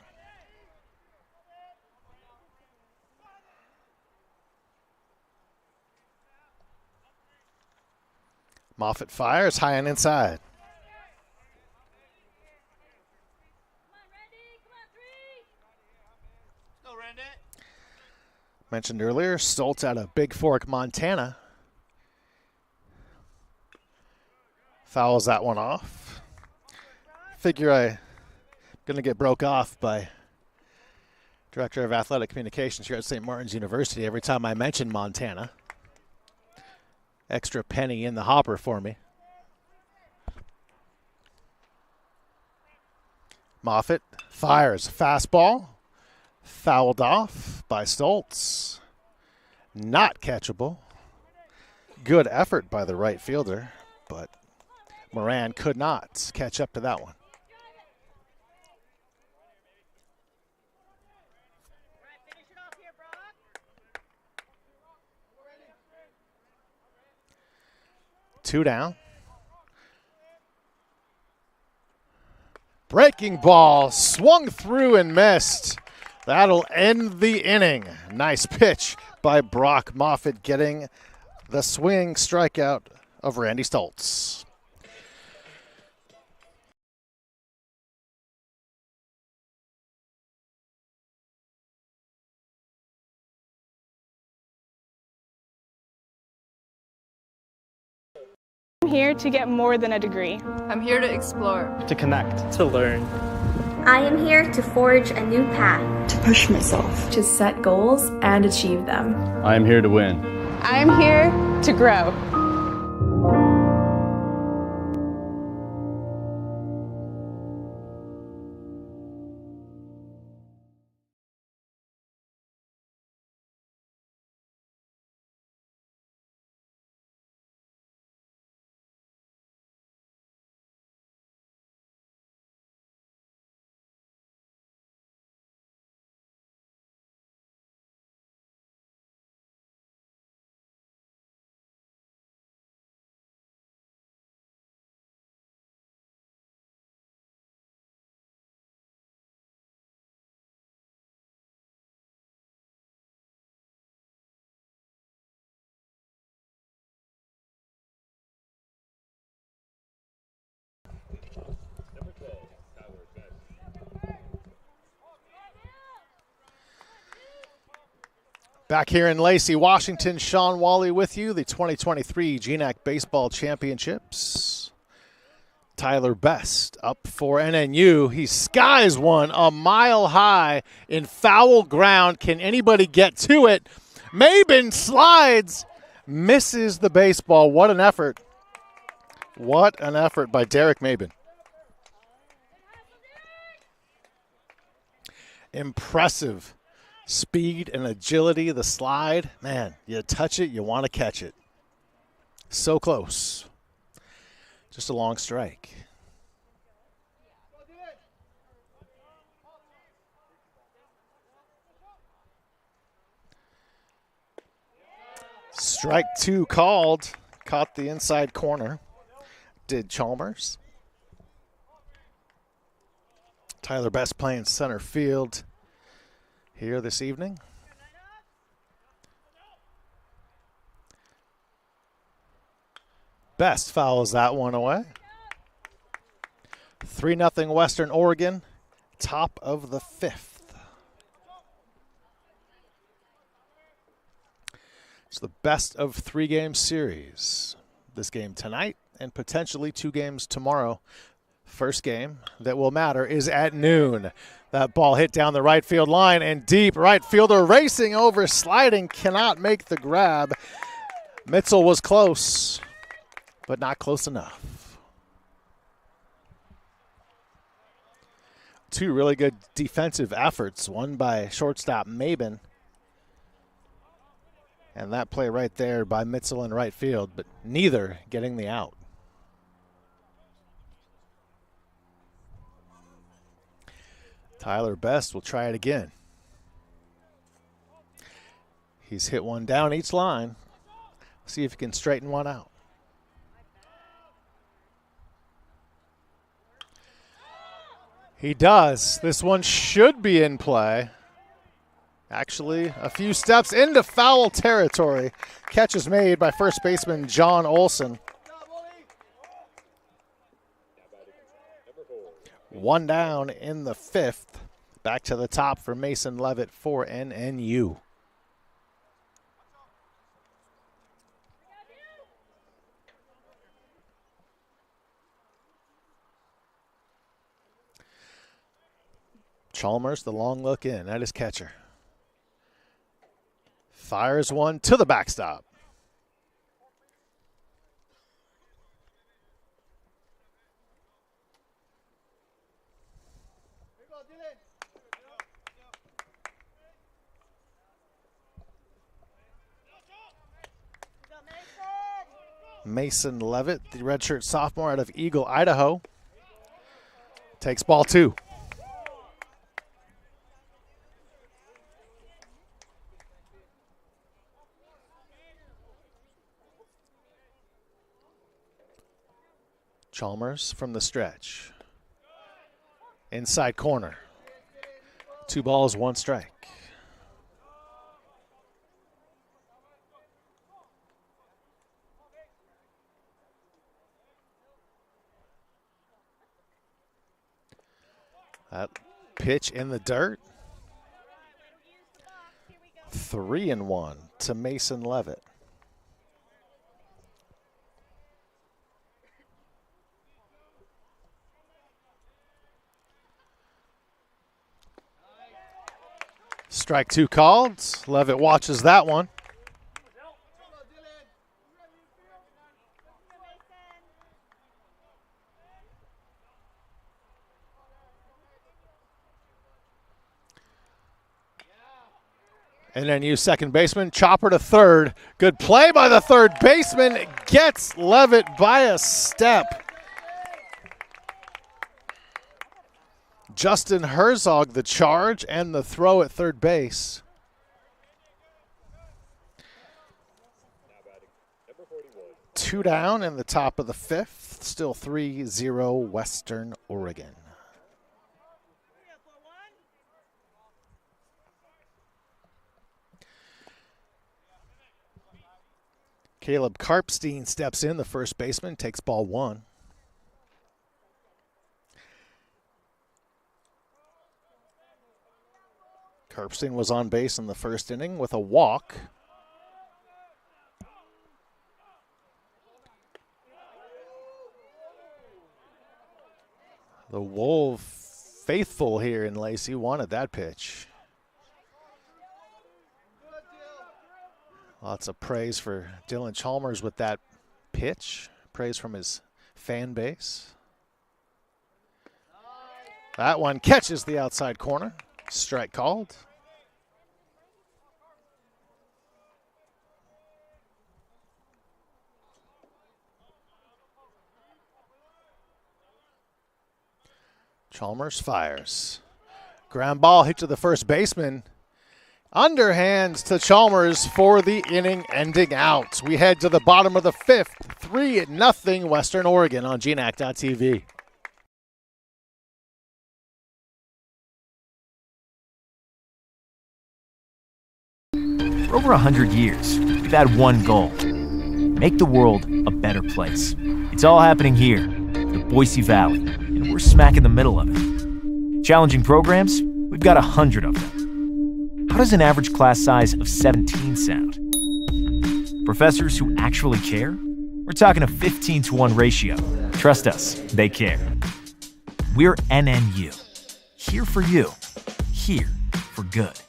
Moffitt fires high and inside. Mentioned earlier, Stoltz out of Big Fork, Montana. Fouls that one off. Figure I'm going to get broke off by Director of Athletic Communications here at St. Martin's University every time I mention Montana. Extra penny in the hopper for me. Moffitt fires fastball. Fouled off by Stoltz. Not catchable. Good effort by the right fielder, but Moran could not catch up to that one. Two down. Breaking ball, swung through and missed. That'll end the inning. Nice pitch by Brock Moffitt, getting the swinging strikeout of Randy Stoltz.
I'm here to get more than a degree.
I'm here to explore.
To connect. To learn.
I am here to forge a new path.
To push myself.
To set goals and achieve them.
I am here to win.
I am here to grow.
Back here in Lacey, Washington, Shawn Walli with you, the 2023 GNAC Baseball Championships. Tyler Best up for NNU. He skies one a mile high in foul ground. Can anybody get to it? Maben slides, misses the baseball. What an effort. What an effort by Derek Maben. Impressive speed and agility, the slide. Man, you touch it, you want to catch it. So close. Just a long strike. Strike two called. Caught the inside corner. Did Chalmers. Tyler Best playing center field here this evening. Best fouls that one away. 3-0 Western Oregon, top of the fifth. It's the best of 3-game series. This game tonight and potentially 2 games tomorrow. First game that will matter is at noon. That ball hit down the right field line and deep. Right fielder racing over, sliding, cannot make the grab. Mitzel was close, but not close enough. 2 really good defensive efforts, one by shortstop Maben, and that play right there by Mitzel in right field, but neither getting the out. Tyler Best will try it again. He's hit one down each line. See if he can straighten one out. He does. This one should be in play. Actually, a few steps into foul territory. Catch is made by first baseman John Olson. 1 down in the 5th. Back to the top for Mason Levitt for NNU. Chalmers, the long look in at his catcher. Fires one to the backstop. Mason Levitt, the redshirt sophomore out of Eagle, Idaho, takes ball 2. Chalmers from the stretch. Inside corner. 2 balls, 1 strike. That pitch in the dirt. 3-1 to Mason Levitt. Strike 2 called. Levitt watches that one. And then you second baseman, chopper to third. Good play by the third baseman. Gets Levitt by a step. Justin Herzog the charge and the throw at third base. Two down in the top of the 5th. Still 3-0 Western Oregon. Caleb Karpstein steps in, the first baseman, takes ball 1. Kirpstein was on base in the first inning with a walk. The Wolf faithful here in Lacey wanted that pitch. Lots of praise for Dylan Chalmers with that pitch. Praise from his fan base. That one catches the outside corner. Strike called. Chalmers fires. Ground ball hit to the first baseman. Underhands to Chalmers for the inning-ending out. We head to the bottom of the fifth. 3-0 Western Oregon on GNAC.TV.
For over 100 years, we've had one goal: make the world a better place. It's all happening here, the Boise Valley, and we're smack in the middle of it. Challenging programs, we've got 100 of them. How does an average class size of 17 sound? Professors who actually care? We're talking a 15-to-1 ratio. Trust us, they care. We're NNU. Here for you. Here for good.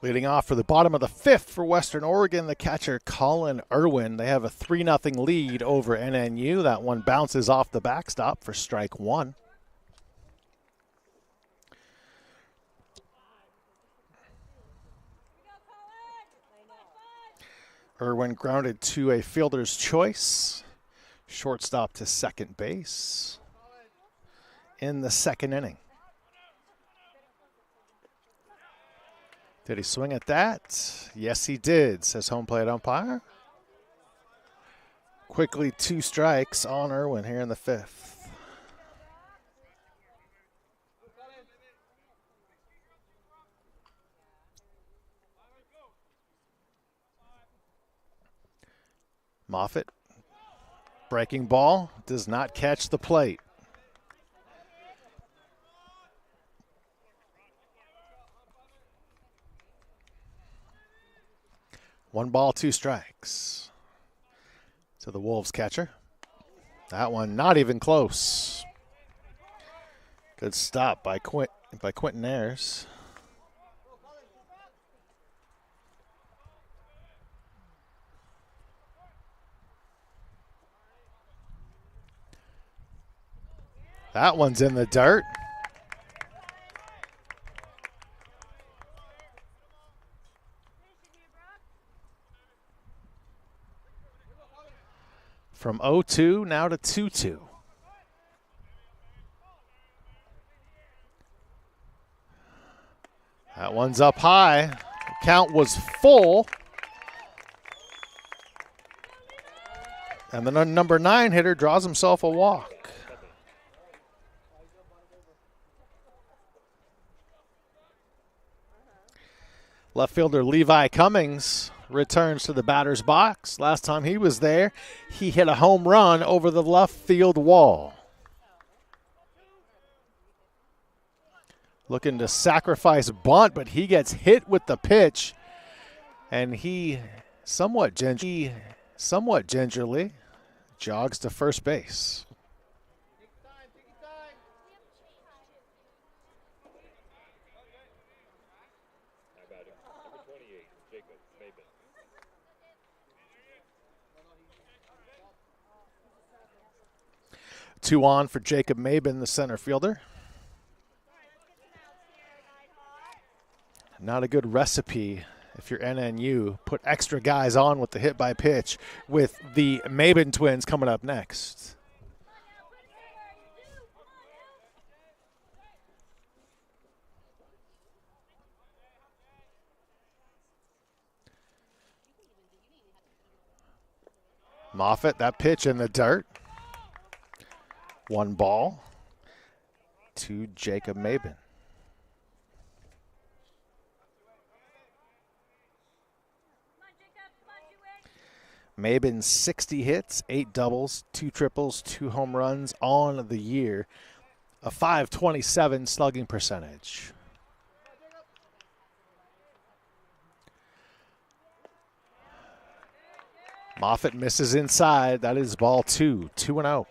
Leading off for the bottom of the fifth for Western Oregon, the catcher Colin Irwin. They have a 3-0 lead over NNU. That one bounces off the backstop for strike one. Irwin grounded to a fielder's choice. Shortstop to second base in the second inning. Did he swing at that? Yes, he did, says home plate umpire. Quickly 2 strikes on Irwin here in the fifth. Moffitt, breaking ball, does not catch the plate. One ball, 2 strikes. To the Wolves catcher. That one not even close. Good stop by Quentin Ayers. That one's in the dirt. From 0-2 now to 2-2. That one's up high. The count was full. And the number 9 hitter draws himself a walk. Left fielder Levi Cummings returns to the batter's box. Last time he was there, he hit a home run over the left field wall. Looking to sacrifice bunt, but he gets hit with the pitch. And he somewhat gingerly jogs to first base. Two on for Jacob Mabin, the center fielder. Not a good recipe if you're NNU. Put extra guys on with the hit by pitch with the Mabin twins coming up next. Moffitt, that pitch in the dirt. 1 ball to Jacob Mabin. Mabin 60 hits, 8 doubles, 2 triples, 2 home runs on the year. A .527 slugging percentage. Moffitt misses inside. That is ball 2, 2-0.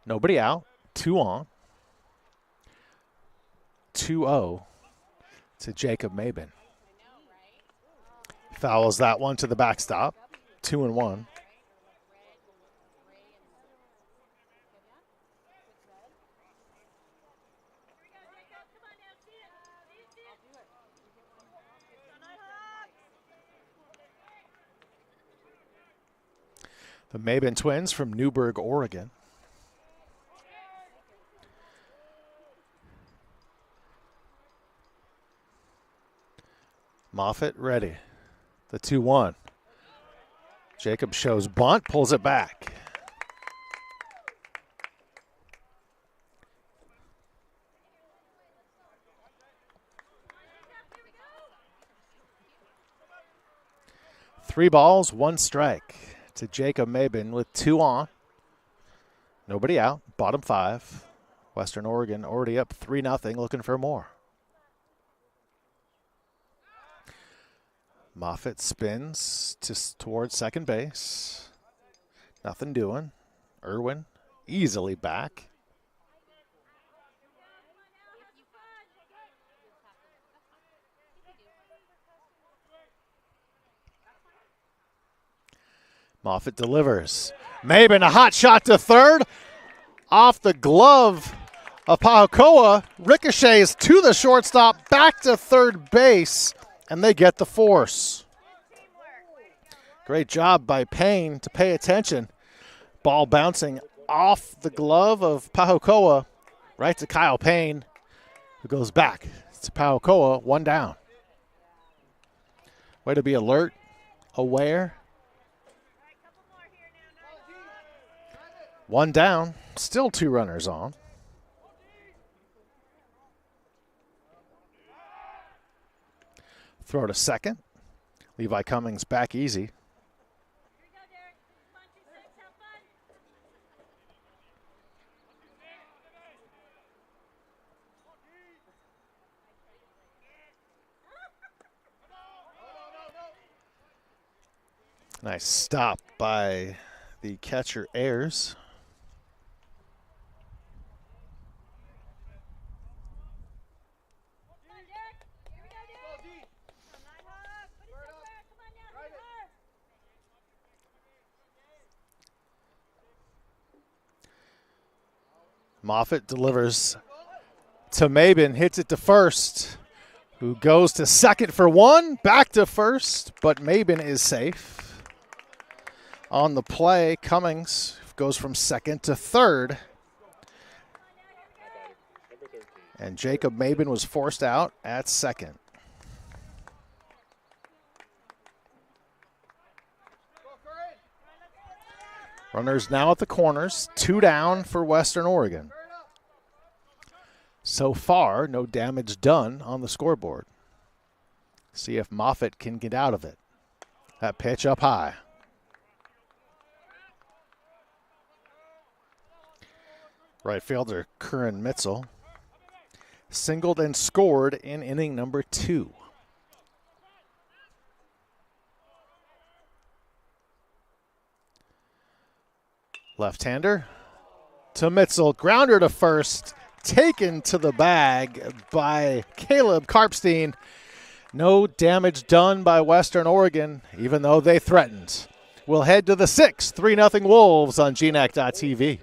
Nobody out, 2 on. 2-0 to Jacob Mabin. Fouls that one to the backstop, 2-1. The Mabin twins from Newburgh, Oregon. Moffitt ready. The 2-1. Jacob shows bunt, pulls it back. Three balls, 1 strike to Jacob Mabin with 2 on. Nobody out, bottom 5. Western Oregon already up 3-0, looking for more. Moffitt spins towards second base. Nothing doing. Irwin easily back. Moffitt delivers. Mabin, a hot shot to third. Off the glove of Pahokoa. Ricochets to the shortstop, back to third base. And they get the force. Great job by Payne to pay attention. Ball bouncing off the glove of Pahokoa right to Kyle Payne, who goes back to Pahokoa, 1 down. Way to be alert, aware. 1 down, still 2 runners on. Throw to second. Levi Cummings back easy. Nice stop by the catcher Ayers. Moffitt delivers to Mabin, hits it to first, who goes to second for 1, back to first, but Mabin is safe. On the play, Cummings goes from second to third. And Jacob Mabin was forced out at second. Runners now at the corners, 2 down for Western Oregon. So far, no damage done on the scoreboard. See if Moffitt can get out of it. That pitch up high. Right fielder Curran Mitzel singled and scored in inning number 2. Left-hander to Mitzel. Grounder to first. Taken to the bag by Caleb Karpstein. No damage done by Western Oregon, even though they threatened. We'll head to the 6th, 3-0 Wolves on GNAC.TV.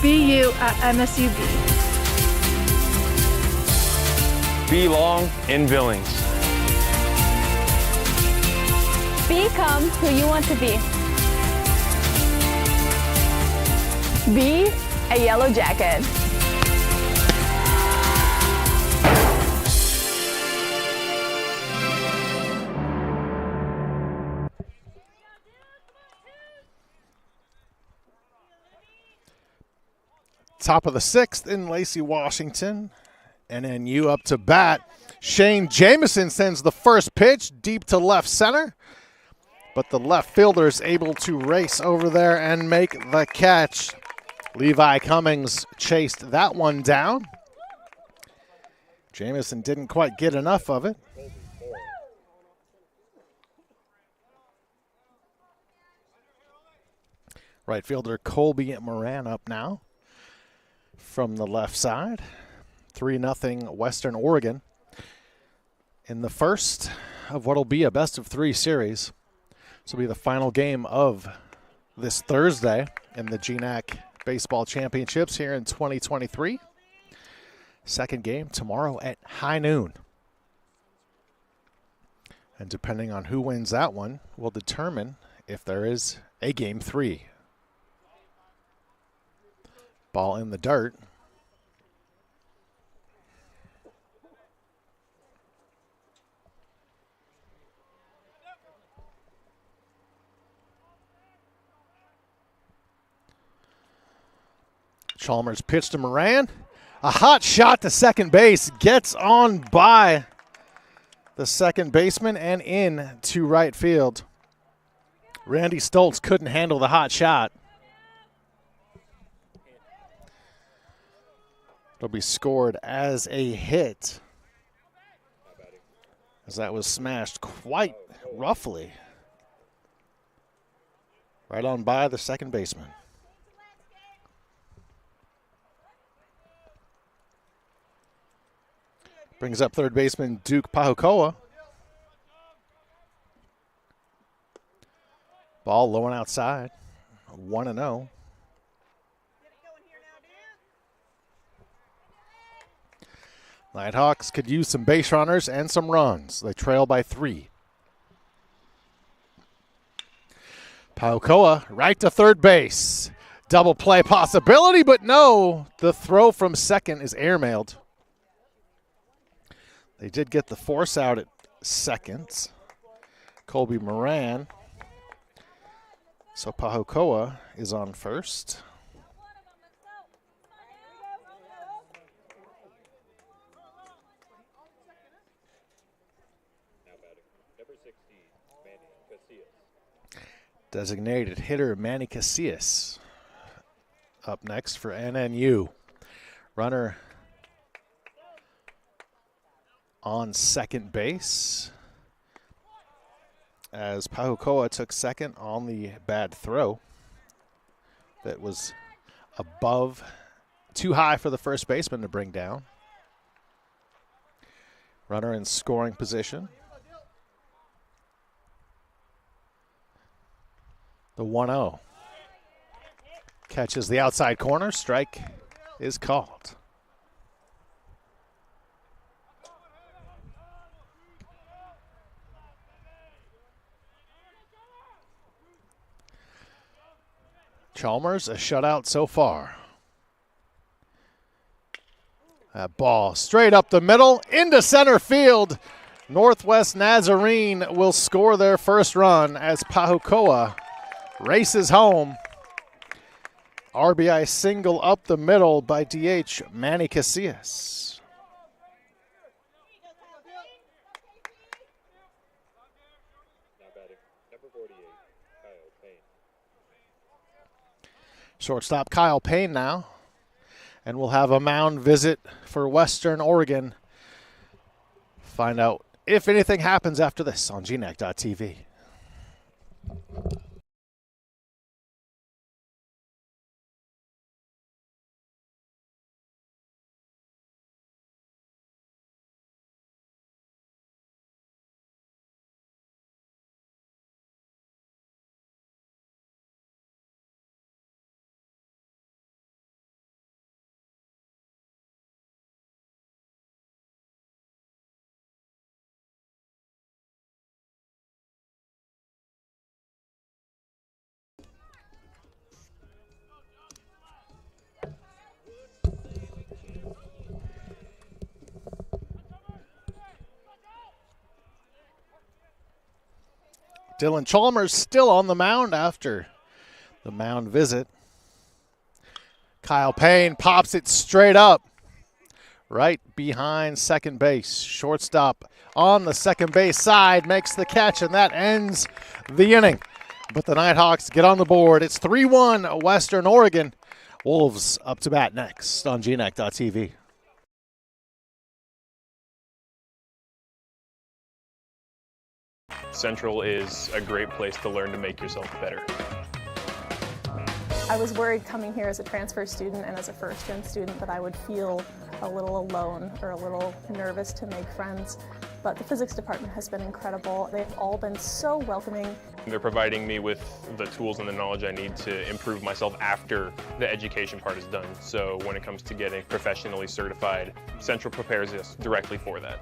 BU at MSUB.
Belong in Billings.
Become who you want to be. Be a Yellow Jacket.
Top of the 6th in Lacey, Washington. NNU up to bat. Shane Jamison sends the first pitch deep to left center. But the left fielder is able to race over there and make the catch. Levi Cummings chased that one down. Jamison didn't quite get enough of it. Right fielder Colby Moran up now from the left side. 3-0 Western Oregon in the first of what will be a best-of-3 series. This will be the final game of this Thursday in the GNAC Baseball Championships here in 2023. Second game tomorrow at high noon. And depending on who wins that one will determine if there is a Game 3. Ball in the dirt. Chalmers pitch to Moran. A hot shot to second base. Gets on by the second baseman and in to right field. Randy Stoltz couldn't handle the hot shot. It'll be scored as a hit, as that was smashed quite roughly right on by the second baseman. Brings up third baseman Duke Pahukoa. Ball low and outside. 1-0. Nighthawks could use some base runners and some runs. They trail by 3. Pahukoa right to third base. Double play possibility, but no. The throw from second is airmailed. They did get the force out at second. Colby Moran. So Pahukoa is on first. Designated hitter Manny Casillas up next for NNU. Runner on second base as Pahukoa took second on the bad throw that was above, too high for the first baseman to bring down. Runner in scoring position. The 1-0. Catches the outside corner. Strike is called. Chalmers, a shutout so far. That ball straight up the middle into center field. Northwest Nazarene will score their first run as Pahukoa races home. RBI single up the middle by DH Manny Casillas. Shortstop Kyle Payne now. And we'll have a mound visit for Western Oregon. Find out if anything happens after this on GNAC.TV. Dylan Chalmers still on the mound after the mound visit. Kyle Payne pops it straight up right behind second base. Shortstop on the second base side makes the catch, and that ends the inning. But the Nighthawks get on the board. It's 3-1 Western Oregon. Wolves up to bat next on GNAC.TV.
Central is a great place to learn to make yourself better.
I was worried coming here as a transfer student and as a first-gen student that I would feel a little alone or a little nervous to make friends, but the physics department has been incredible. They've all been so welcoming.
They're providing me with the tools and the knowledge I need to improve myself after the education part is done. So when it comes to getting professionally certified, Central prepares us directly for that.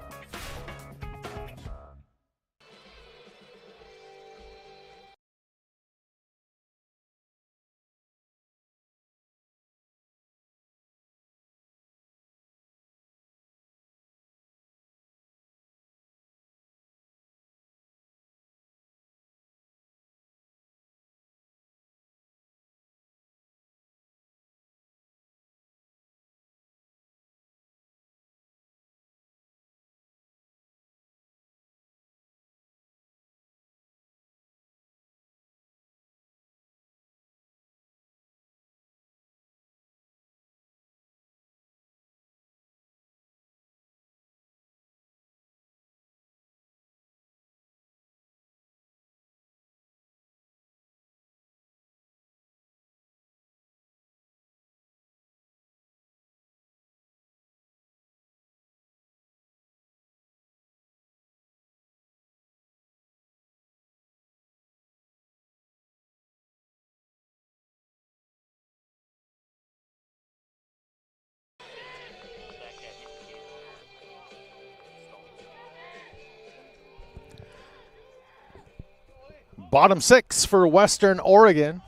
Bottom six for Western Oregon.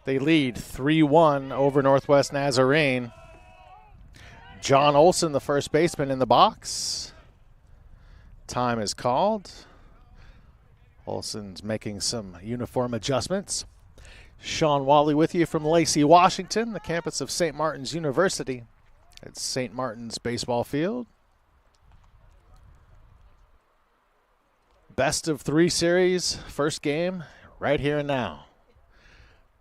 They lead 3-1 over Northwest Nazarene. John Olson, the first baseman, in the box. Time is called. Olson's making some uniform adjustments. Shawn Walli with you from Lacey, Washington, the campus of St. Martin's University at St. Martin's Baseball Field. Best of three series, first game right here and now.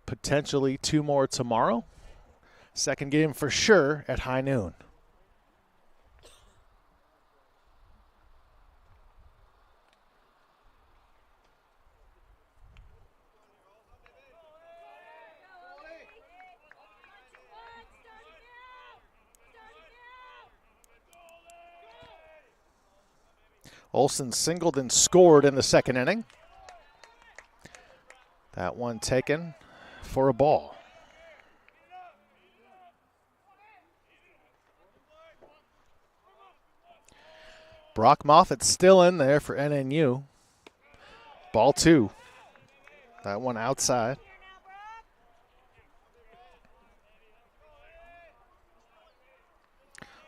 Potentially two more tomorrow. Second game for sure at high noon. Olsen singled and scored in the second inning. That one taken for a ball. Brock Moffitt still in there for NNU. Ball 2. That one outside.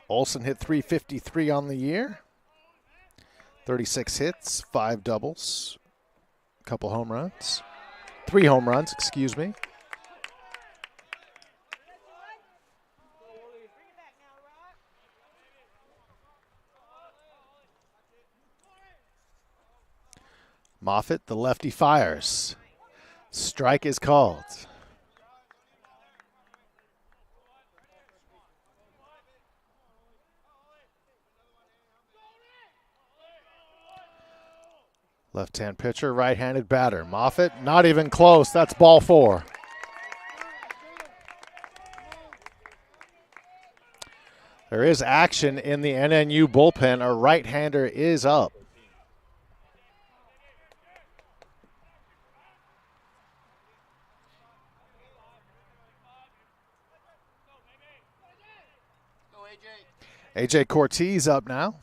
Olsen hit .353 on the year. 36 hits, 5 doubles, a couple home runs. 3 home runs, excuse me. Moffitt, the lefty, fires. Strike is called. Left-hand pitcher, right-handed batter. Moffitt, not even close. That's ball 4. There is action in the NNU bullpen. A right-hander is up. AJ Cortez up now.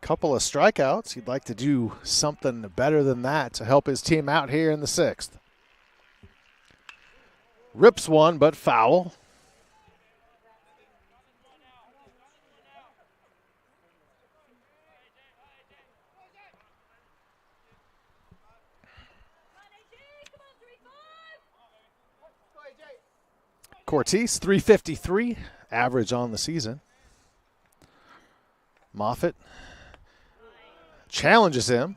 Couple of strikeouts. He'd like to do something better than that to help his team out here in the 6th. Rips one, but foul. Cortez, .353 average on the season. Moffitt challenges him.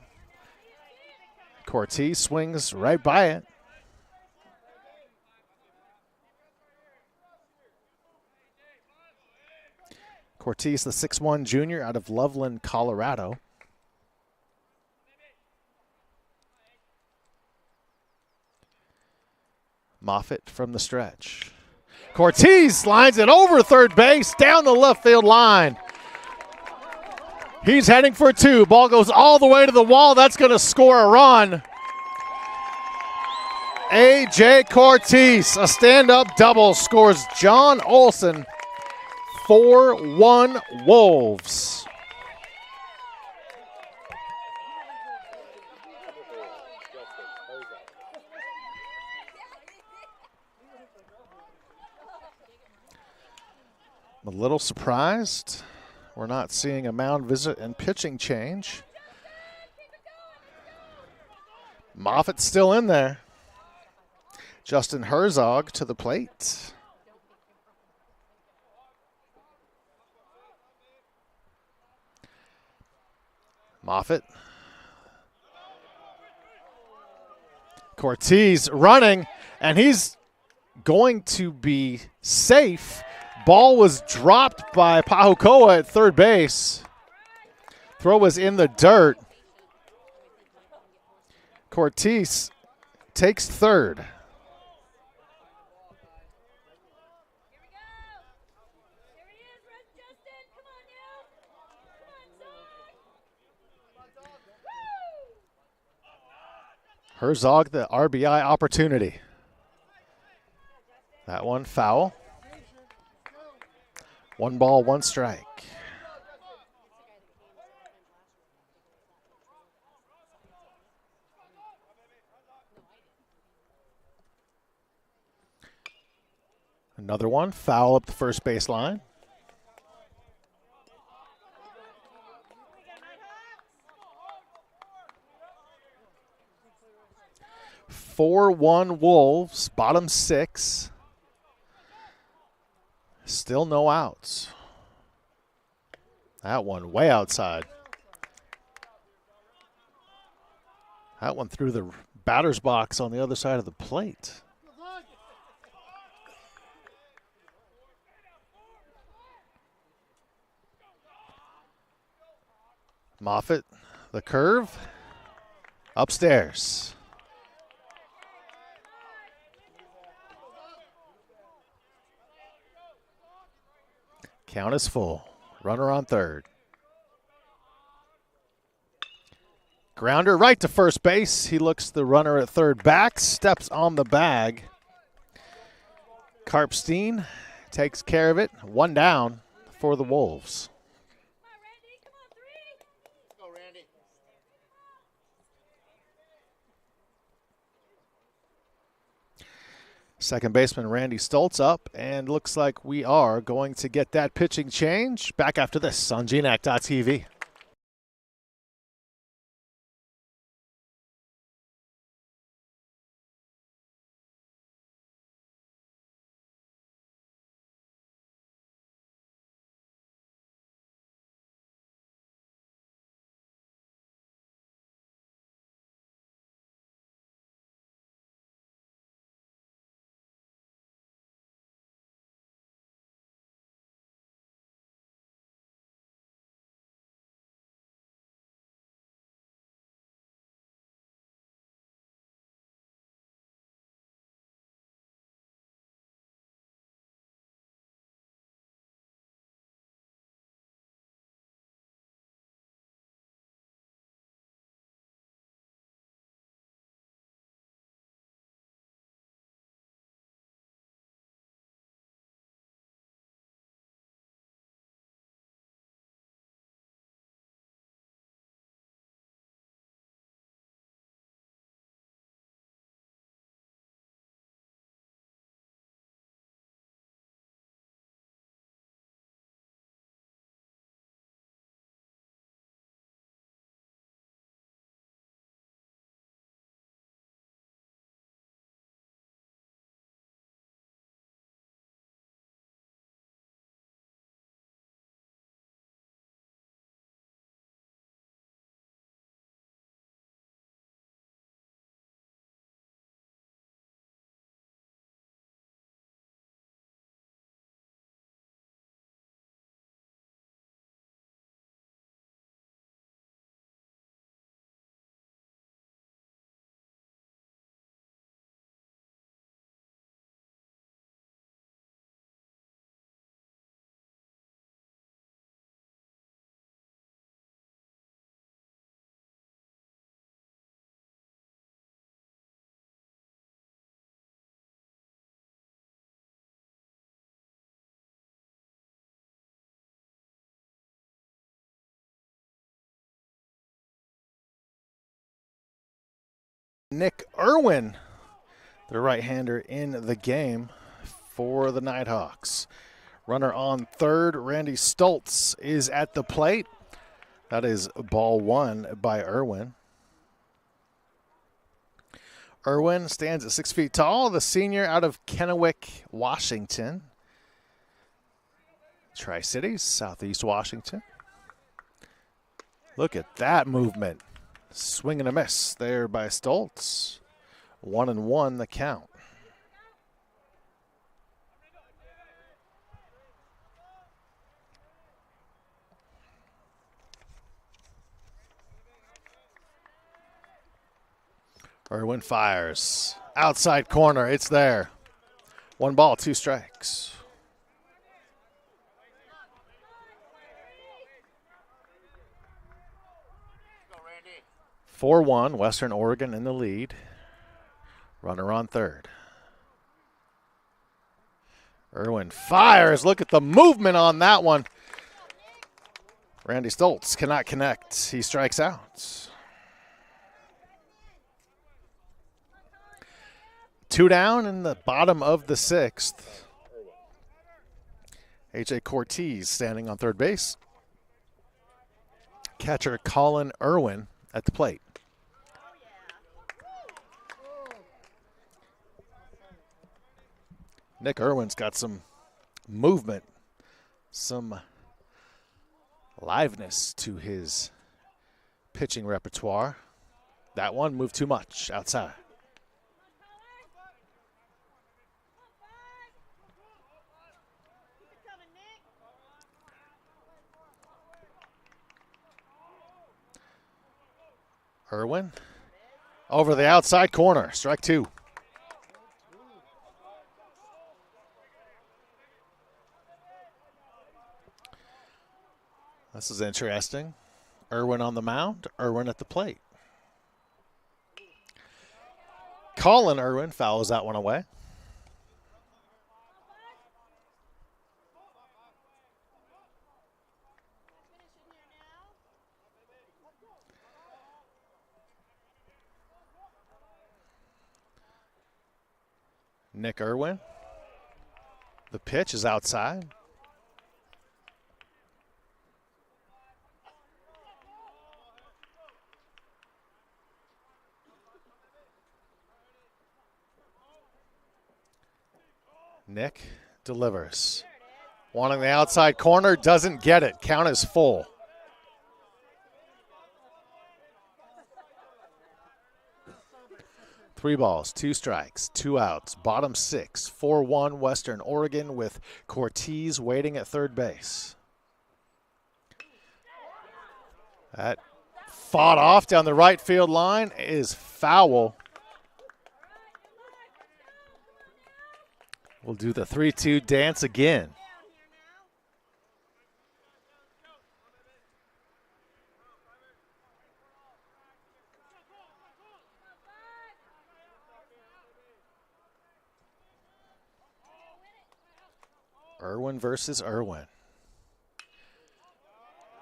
Cortez swings right by it. Cortez, the 6'1 junior out of Loveland, Colorado. Moffitt from the stretch. Cortez lines it over third base, down the left field line. He's heading for 2. Ball goes all the way to the wall. That's going to score a run. A.J. Cortez, a stand-up double, scores John Olsen. 4-1 Wolves. I'm a little surprised we're not seeing a mound visit and pitching change. Moffitt's still in there. Justin Herzog to the plate. Moffitt. Cortez running, and he's going to be safe. Ball was dropped by Pahukoa at third base. Throw was in the dirt. Cortez takes third. Herzog, the RBI opportunity. That one foul. 1 ball, 1 strike. Another one, foul up the first base line. (4-1) Wolves, bottom 6. Still no outs. That one way outside. That one through the batter's box on the other side of the plate. Moffitt, the curve, upstairs. Count is full. Runner on third. Grounder right to first base. He looks the runner at third back, steps on the bag. Karpstein takes care of it. 1 down for the Wolves. Second baseman Randy Stoltz up, and looks like we are going to get that pitching change. Back after this on GNAC.TV. Nick Irwin, the right-hander in the game for the Nighthawks. Runner on third, Randy Stoltz is at the plate. That is ball 1 by Irwin. Irwin stands at 6 feet tall, the senior out of Kennewick, Washington. Tri-Cities, Southeast Washington. Look at that movement. Swing and a miss there by Stoltz. 1-1 the count. Irwin fires. Outside corner, it's there. 1 ball, 2 strikes. Go, 4-1, Western Oregon in the lead. Runner on third. Irwin fires. Look at the movement on that one. Randy Stoltz cannot connect. He strikes out. 2 down in the bottom of the 6th. A.J. Cortez standing on third base. Catcher Colin Irwin at the plate. Nick Irwin's got some movement, some liveness to his pitching repertoire. That one moved too much outside. Irwin over the outside corner, strike 2. This is interesting. Irwin on the mound, Irwin at the plate. Colin Irwin fouls that one away. Nick Irwin. The pitch is outside. Nick delivers. One on the outside corner, doesn't get it. Count is full. Three balls, two strikes, two outs. Bottom six, 4-1 Western Oregon with Cortez waiting at third base. That fought off down the right field line is foul. We'll do the 3-2 dance again. Irwin versus Irwin.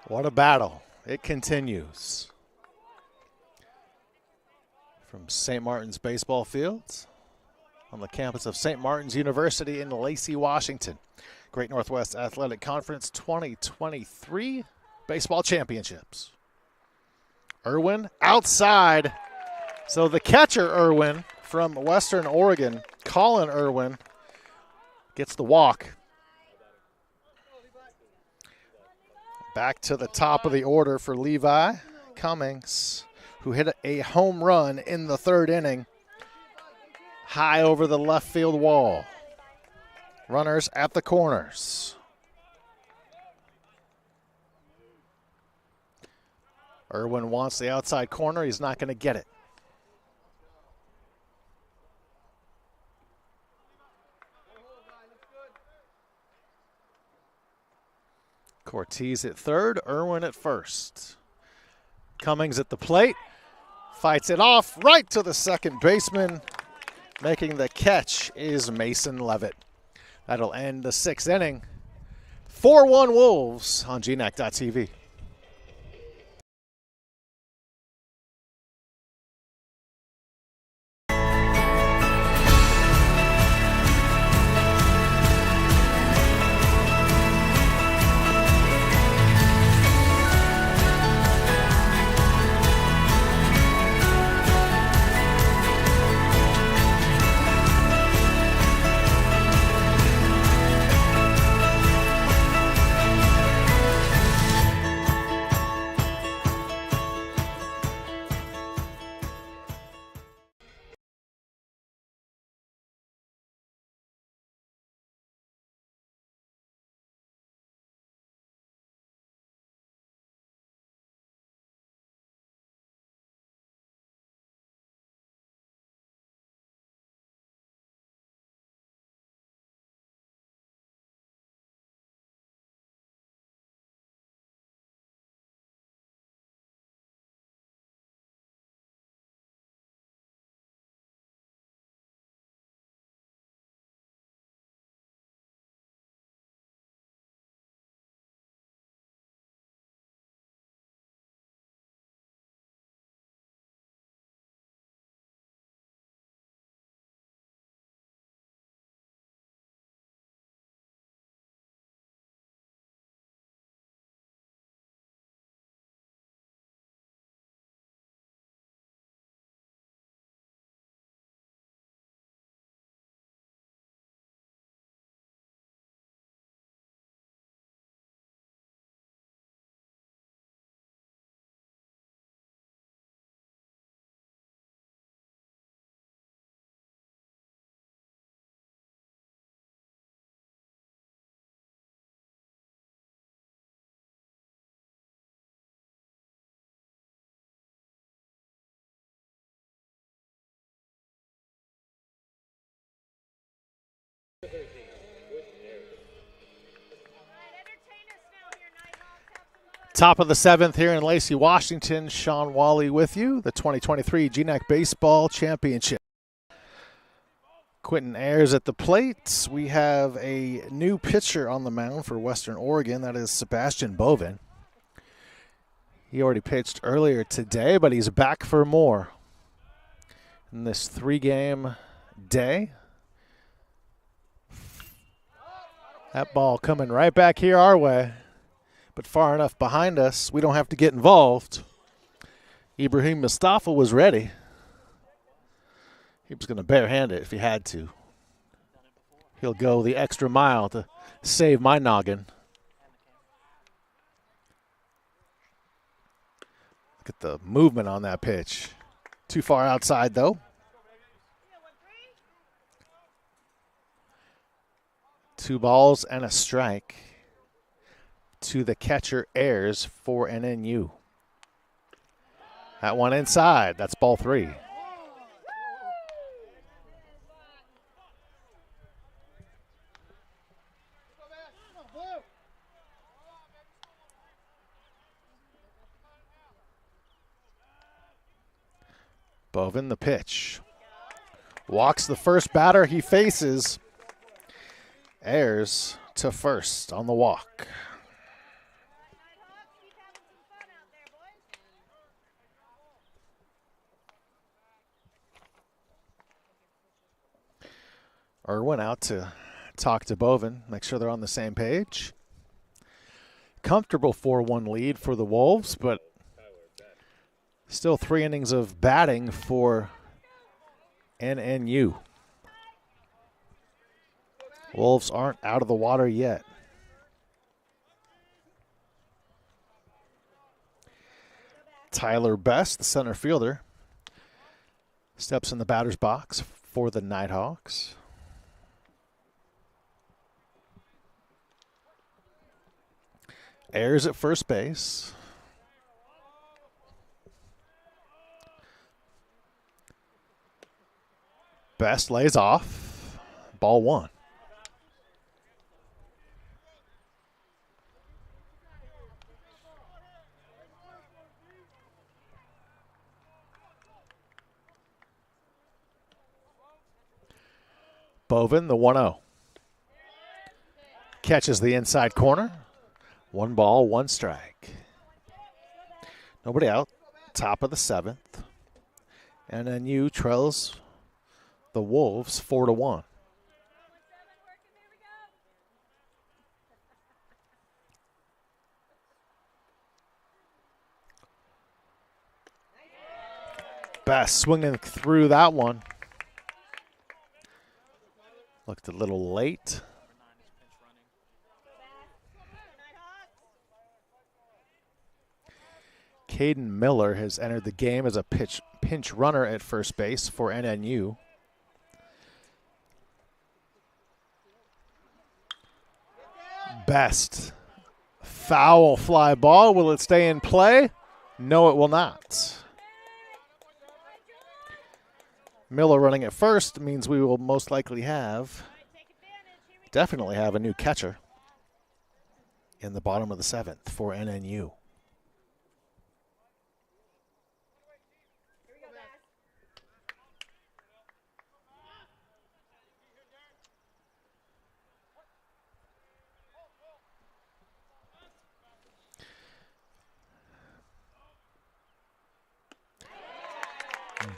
What a battle. It continues. From St. Martin's Baseball Fields on the campus of St. Martin's University in Lacey, Washington. Great Northwest Athletic Conference 2023 Baseball Championships. Irwin outside. So the catcher, Irwin, from Western Oregon, Colin Irwin, gets the walk. Back to the top of the order for Levi Cummings, who hit a home run in the third inning, high over the left field wall. Runners at the corners. Irwin wants the outside corner. He's not going to get it. Cortez at third, Irwin at first. Cummings at the plate, fights it off right to the second baseman. Making the catch is Mason Levitt. That'll end the sixth inning. 4-1 Wolves on GNAC.TV. Top of the seventh here in Lacey, Washington. Shawn Walli with you, the 2023 GNAC Baseball Championship. Quentin Ayers at the plate. We have a new pitcher on the mound for Western Oregon. That is Sebastian Bovin. He already pitched earlier today, but he's back for more in this 3-game day. That ball coming right back here our way, but far enough behind us, we don't have to get involved. Ibrahim Mustafa was ready. He was going to barehand it if he had to. He'll go the extra mile to save my noggin. Look at the movement on that pitch. Too far outside, though. 2 balls and a strike to the catcher Ayers for NNU. That one inside. That's ball 3. Bovin the pitch. Walks the first batter he faces. Ayers to first on the walk. Irwin out to talk to Bovin, make sure they're on the same page. Comfortable 4-1 lead for the Wolves, but still 3 innings of batting for NNU. Wolves aren't out of the water yet. Tyler Best, the center fielder, steps in the batter's box for the Nighthawks. Ayers at first base. Best lays off. Ball 1. Bovin, the 1-0. Catches the inside corner. 1 ball, 1 strike. Nobody out. Top of the 7th. NNU trails the Wolves 4-1. Best swinging through that one. Looked a little late. Caden Miller has entered the game as a pinch runner at first base for NNU. Best. Foul fly ball. Will it stay in play? No, it will not. Miller running at first means we will most likely definitely have a new catcher in the bottom of the 7th for NNU.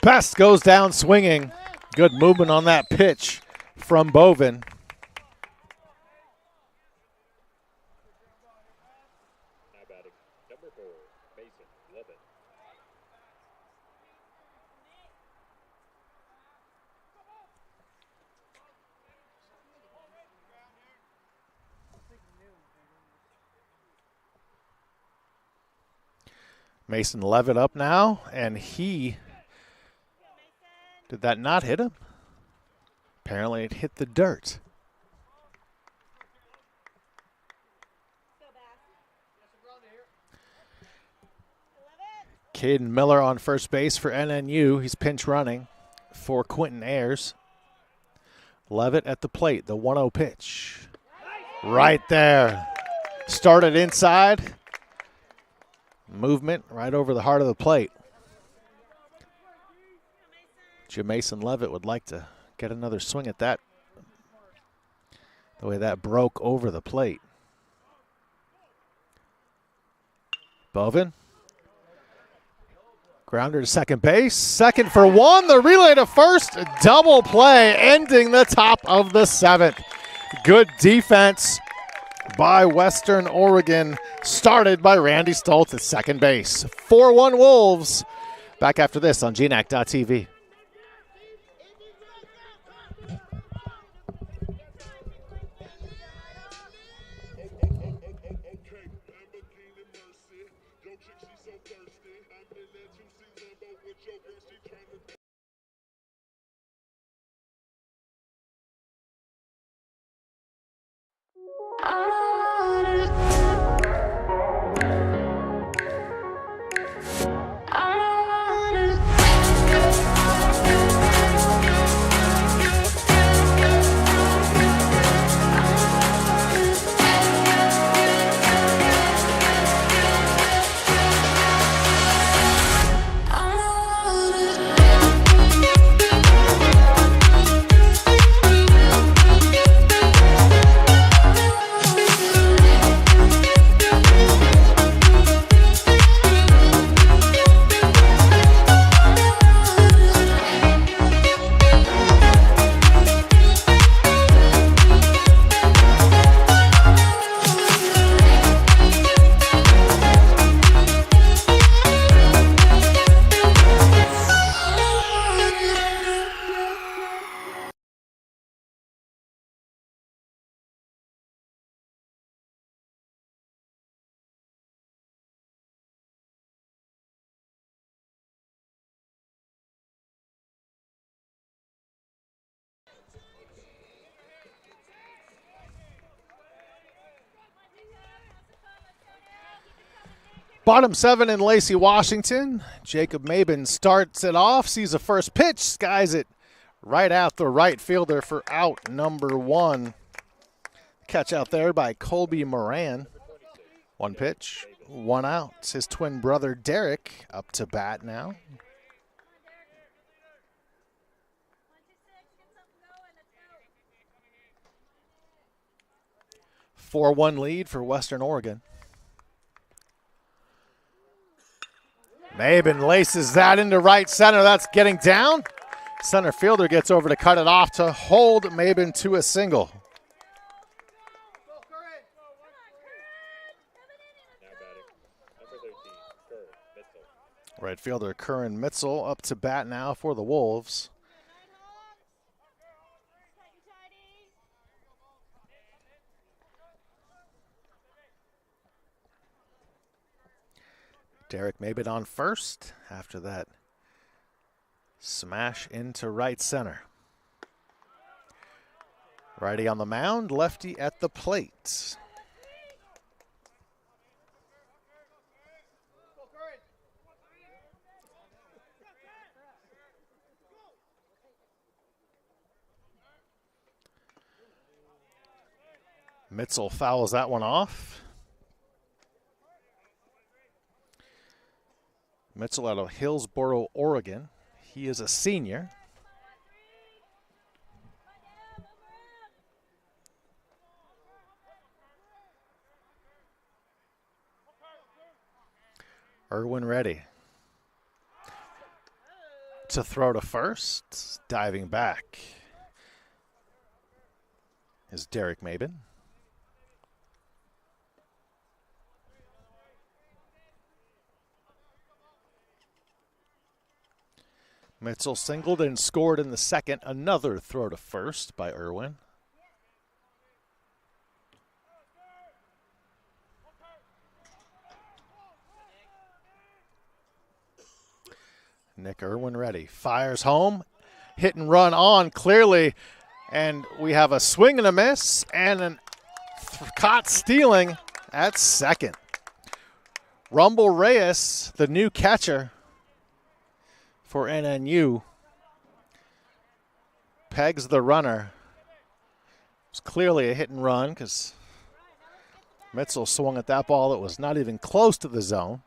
Best goes down swinging. Good movement on that pitch from Bovin. Mason Levitt up now, and he... Did that not hit him? Apparently it hit the dirt. Caden Miller on first base for NNU. He's pinch running for Quentin Ayers. Levitt at the plate, the 1-0 pitch. Right there. Started inside. Movement right over the heart of the plate. Mason Levitt would like to get another swing at that. The way that broke over the plate. Bovin. Grounder to second base. Second for one. The relay to first. Double play ending the top of the seventh. Good defense by Western Oregon. Started by Randy Stoltz at second base. 4-1 Wolves. Back after this on GNAC.TV. Bottom seven in Lacey, Washington. Jacob Mabin starts it off, sees the first pitch, skies it right at the right fielder for out number one. Catch out there by Colby Moran. One pitch, one out. His twin brother Derek up to bat now. A 4-1 lead for Western Oregon. Mabin laces that into right center. That's getting down. Center fielder gets over to cut it off to hold Mabin to a single. Right fielder Curran Mitzel up to bat now for the Wolves. Derek Mabin on first after that smash into right center. Righty on the mound, lefty at the plate. Mitzel fouls that one off. Mitzel out of Hillsboro, Oregon. He is a senior. Irwin ready to throw to first. Diving back is Derek Mabin. Mitzel singled and scored in the second. Another throw to first by Irwin. Nick Irwin ready. Fires home. Hit and run on clearly. And we have a swing and a miss and an caught stealing at second. Rumble Reyes, the new catcher for NNU, pegs the runner. It's clearly a hit and run because Mitzel swung at that ball that was not even close to the zone.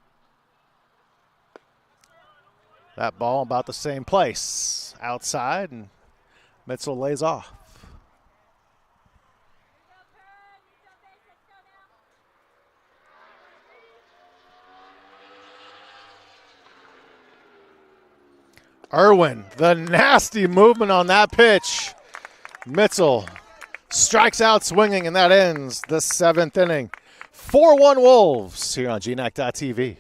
That ball about the same place, outside, and Mitchell lays off. Irwin, the nasty movement on that pitch. Mitchell strikes out swinging, and that ends the 7th inning. 4-1 Wolves here on GNAC.TV.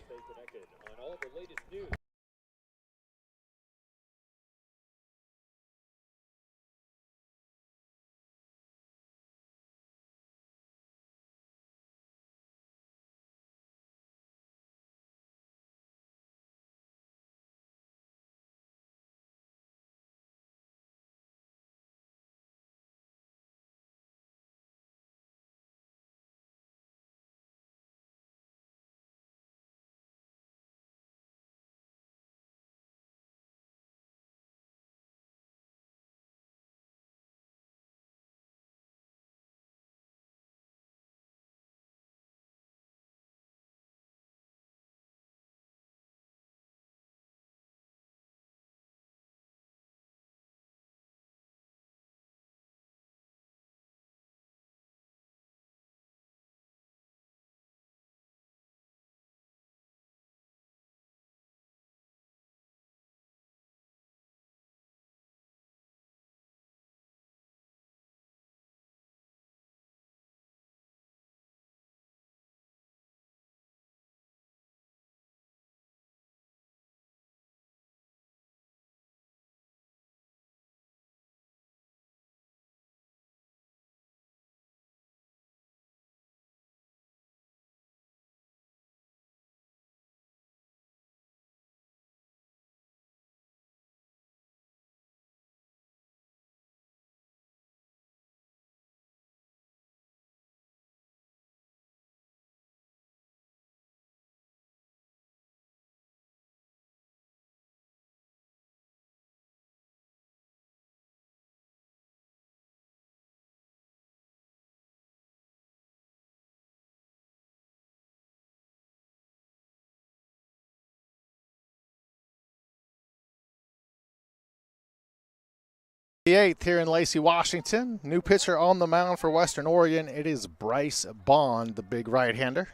The 8th here in Lacey, Washington. New pitcher on the mound for Western Oregon. It is Bryce Bond, the big right-hander.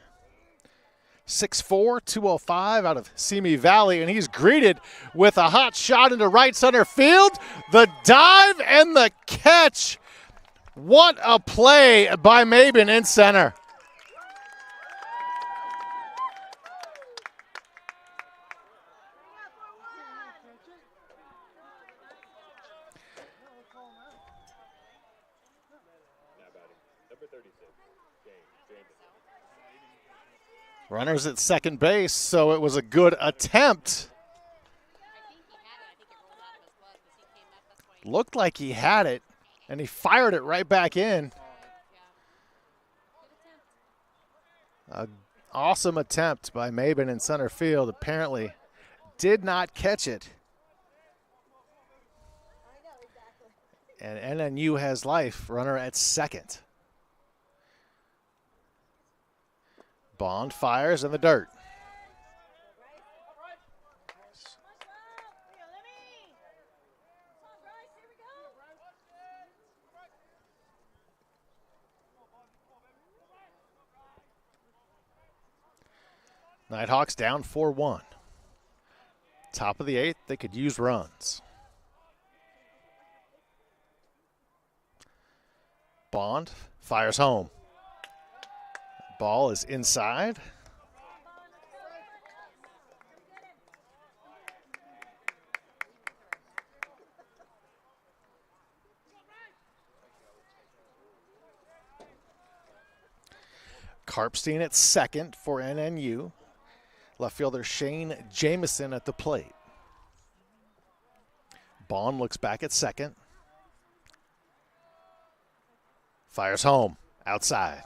6'4", 205 out of Simi Valley, and he's greeted with a hot shot into right center field. The dive and the catch. What a play by Mabin in center. Runners at second base, so it was a good attempt. Looked like he had it, and he fired it right back in. An awesome attempt by Mabin in center field. Apparently did not catch it. And NNU has life, runner at second. Bond fires in the dirt. Nighthawks down 4-1. Top of the 8th, they could use runs. Bond fires home. Ball is inside. Karpstein at second for NNU. Left fielder Shane Jamison at the plate. Bond looks back at second. Fires home, outside.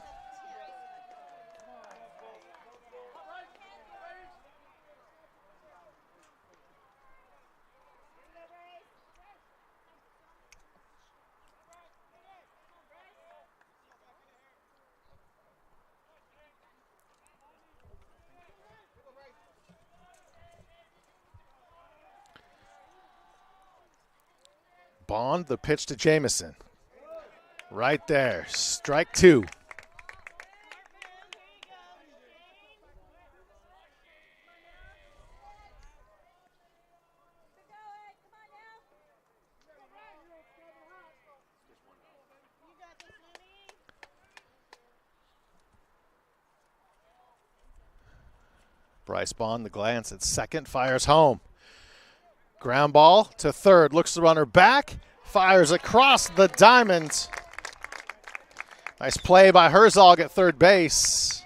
Bond, the pitch to Jamison. Right there, strike two. Bryce Bond, the glance at second, fires home. Ground ball to third, looks the runner back, fires across the diamond. Nice play by Herzog at third base.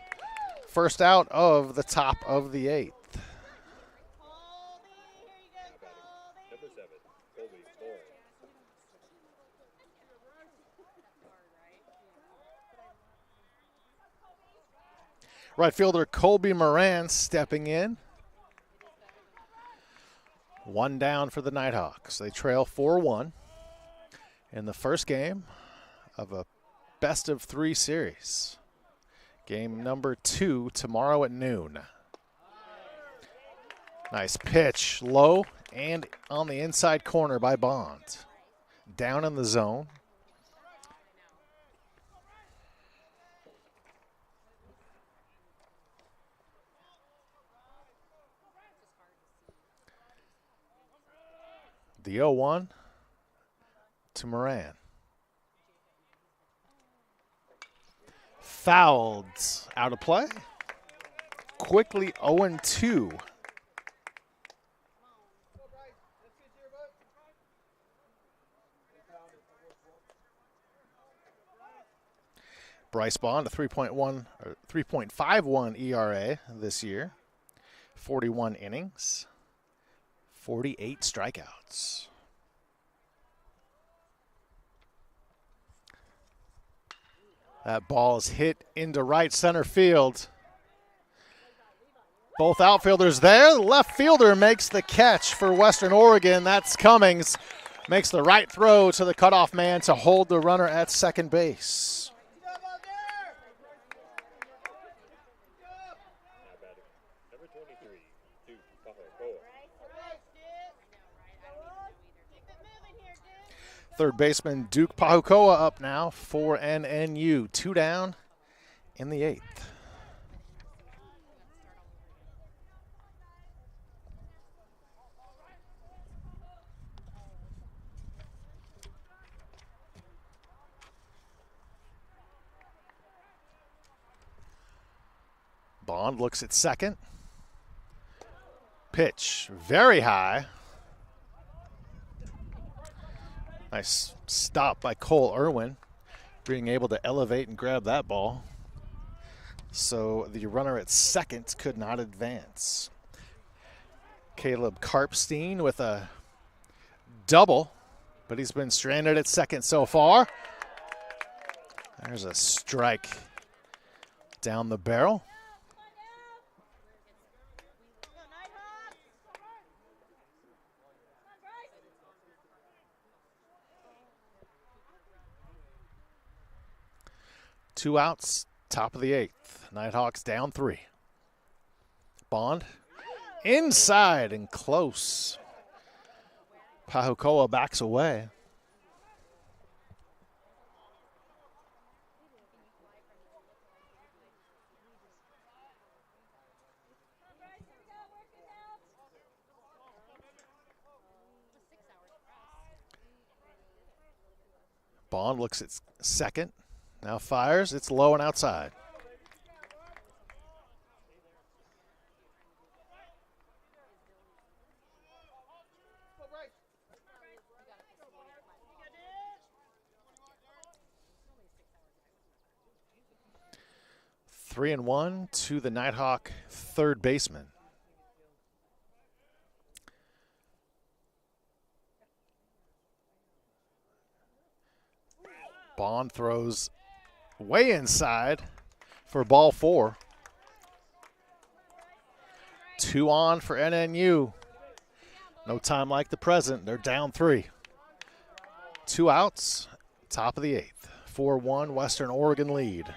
First out of the top of the eighth. Right fielder Colby Moran stepping in. One down for the Nighthawks. They trail 4-1 in the first game of a best-of-3 series. Game number 2 tomorrow at noon. Nice pitch, low and on the inside corner by Bond. Down in the zone. The 0-1 to Moran. Fouled out of play. Quickly 0-2. Bryce Bond, a 3.51 ERA this year. 41 innings. 48 strikeouts. That ball is hit into right center field. Both outfielders there. The left fielder makes the catch for Western Oregon. That's Cummings. Makes the right throw to the cutoff man to hold the runner at second base. Third baseman Duke Pahukoa up now for NNU. 2 down in the 8th. Bond looks at second. Pitch very high. Nice stop by Cole Irwin, being able to elevate and grab that ball. So the runner at second could not advance. Caleb Karpstein with a double, but he's been stranded at second so far. There's a strike down the barrel. Two outs, top of the 8th. Nighthawks down 3. Bond inside and close. Pahukoa backs away. Bond looks at second. Now fires. It's low and outside. Three and one to the Nighthawk third baseman. Bond throws way inside for ball 4. 2 on for NNU. No time like the present. They're down 3. 2 outs, top of the 8th. 4-1 Western Oregon lead.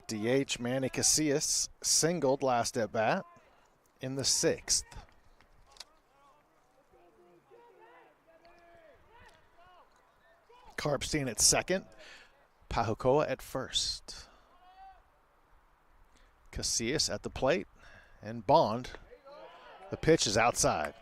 DH Manny Casillas singled last at bat in the 6th. Karpstein at second. Pahukoa at first. Casillas at the plate. And Bond. The pitch is outside.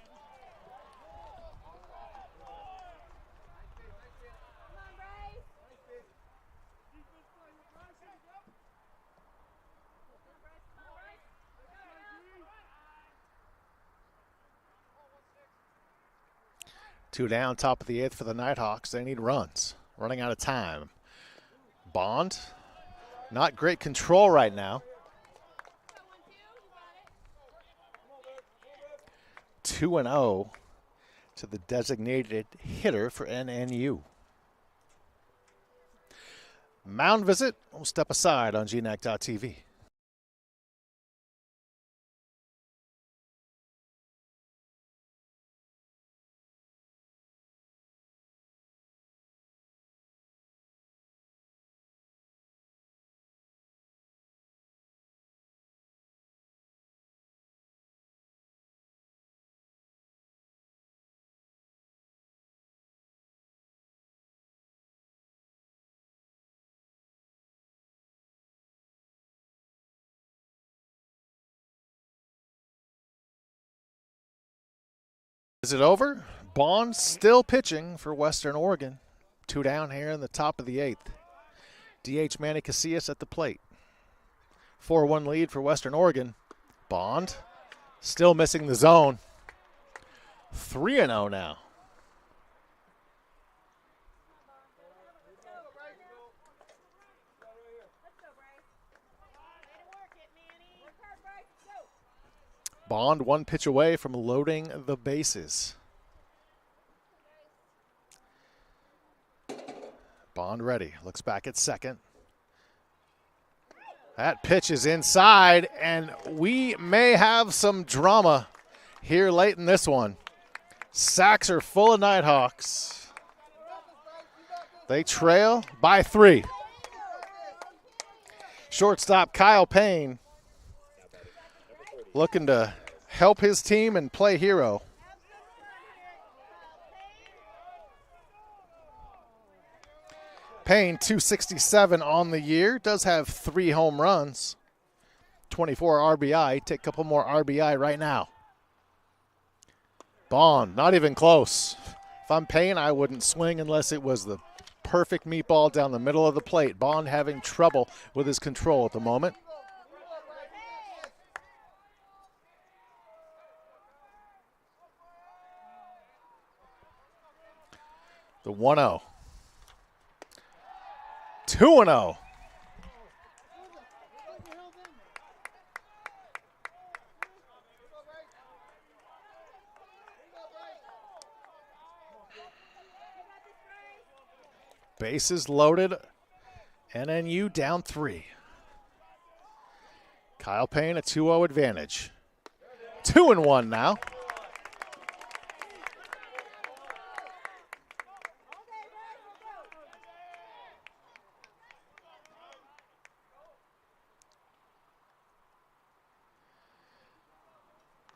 Two down, top of the eighth for the Nighthawks. They need runs. Running out of time. Bond, not great control right now. 2-0 to the designated hitter for NNU. Mound visit. We'll step aside on GNAC.TV. Is it over? Bond still pitching for Western Oregon. Two down here in the top of the eighth. DH Manny Casillas at the plate. 4-1 lead for Western Oregon. Bond still missing the zone. 3-0 now. Bond one pitch away from loading the bases. Bond ready. Looks back at second. That pitch is inside, and we may have some drama here late in this one. Sacks are full of Nighthawks. They trail by 3. Shortstop Kyle Payne looking to help his team and play hero. Payne, 267 on the year, does have 3 home runs, 24 RBI. Take a couple more RBI right now. Bond, not even close. If I'm Payne, I wouldn't swing unless it was the perfect meatball down the middle of the plate. Bond having trouble with his control at the moment. The 1-0. 2-0. Bases loaded. NNU down 3. Kyle Payne a 2-0 advantage. 2-1 now.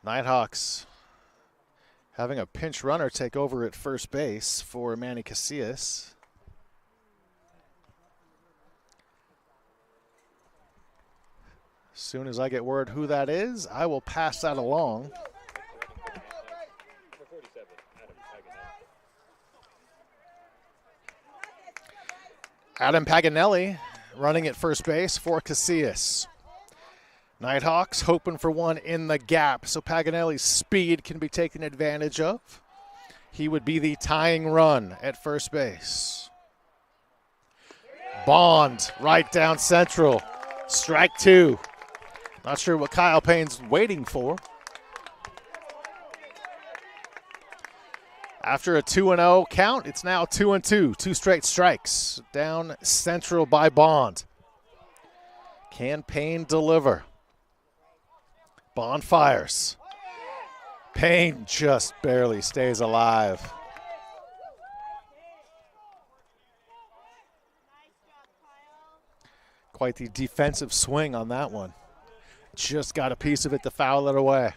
Nighthawks having a pinch runner take over at first base for Manny Casillas. As soon as I get word who that is, I will pass that along. Adam Paganelli running at first base for Casillas. Nighthawks hoping for one in the gap, so Paganelli's speed can be taken advantage of. He would be the tying run at first base. Bond right down central. Strike 2. Not sure what Kyle Payne's waiting for. After a 2-0 count, it's now 2-2. 2 straight strikes down central by Bond. Can Payne deliver? Bond fires. Payne just barely stays alive. Quite the defensive swing on that one. Just got a piece of it to foul it away.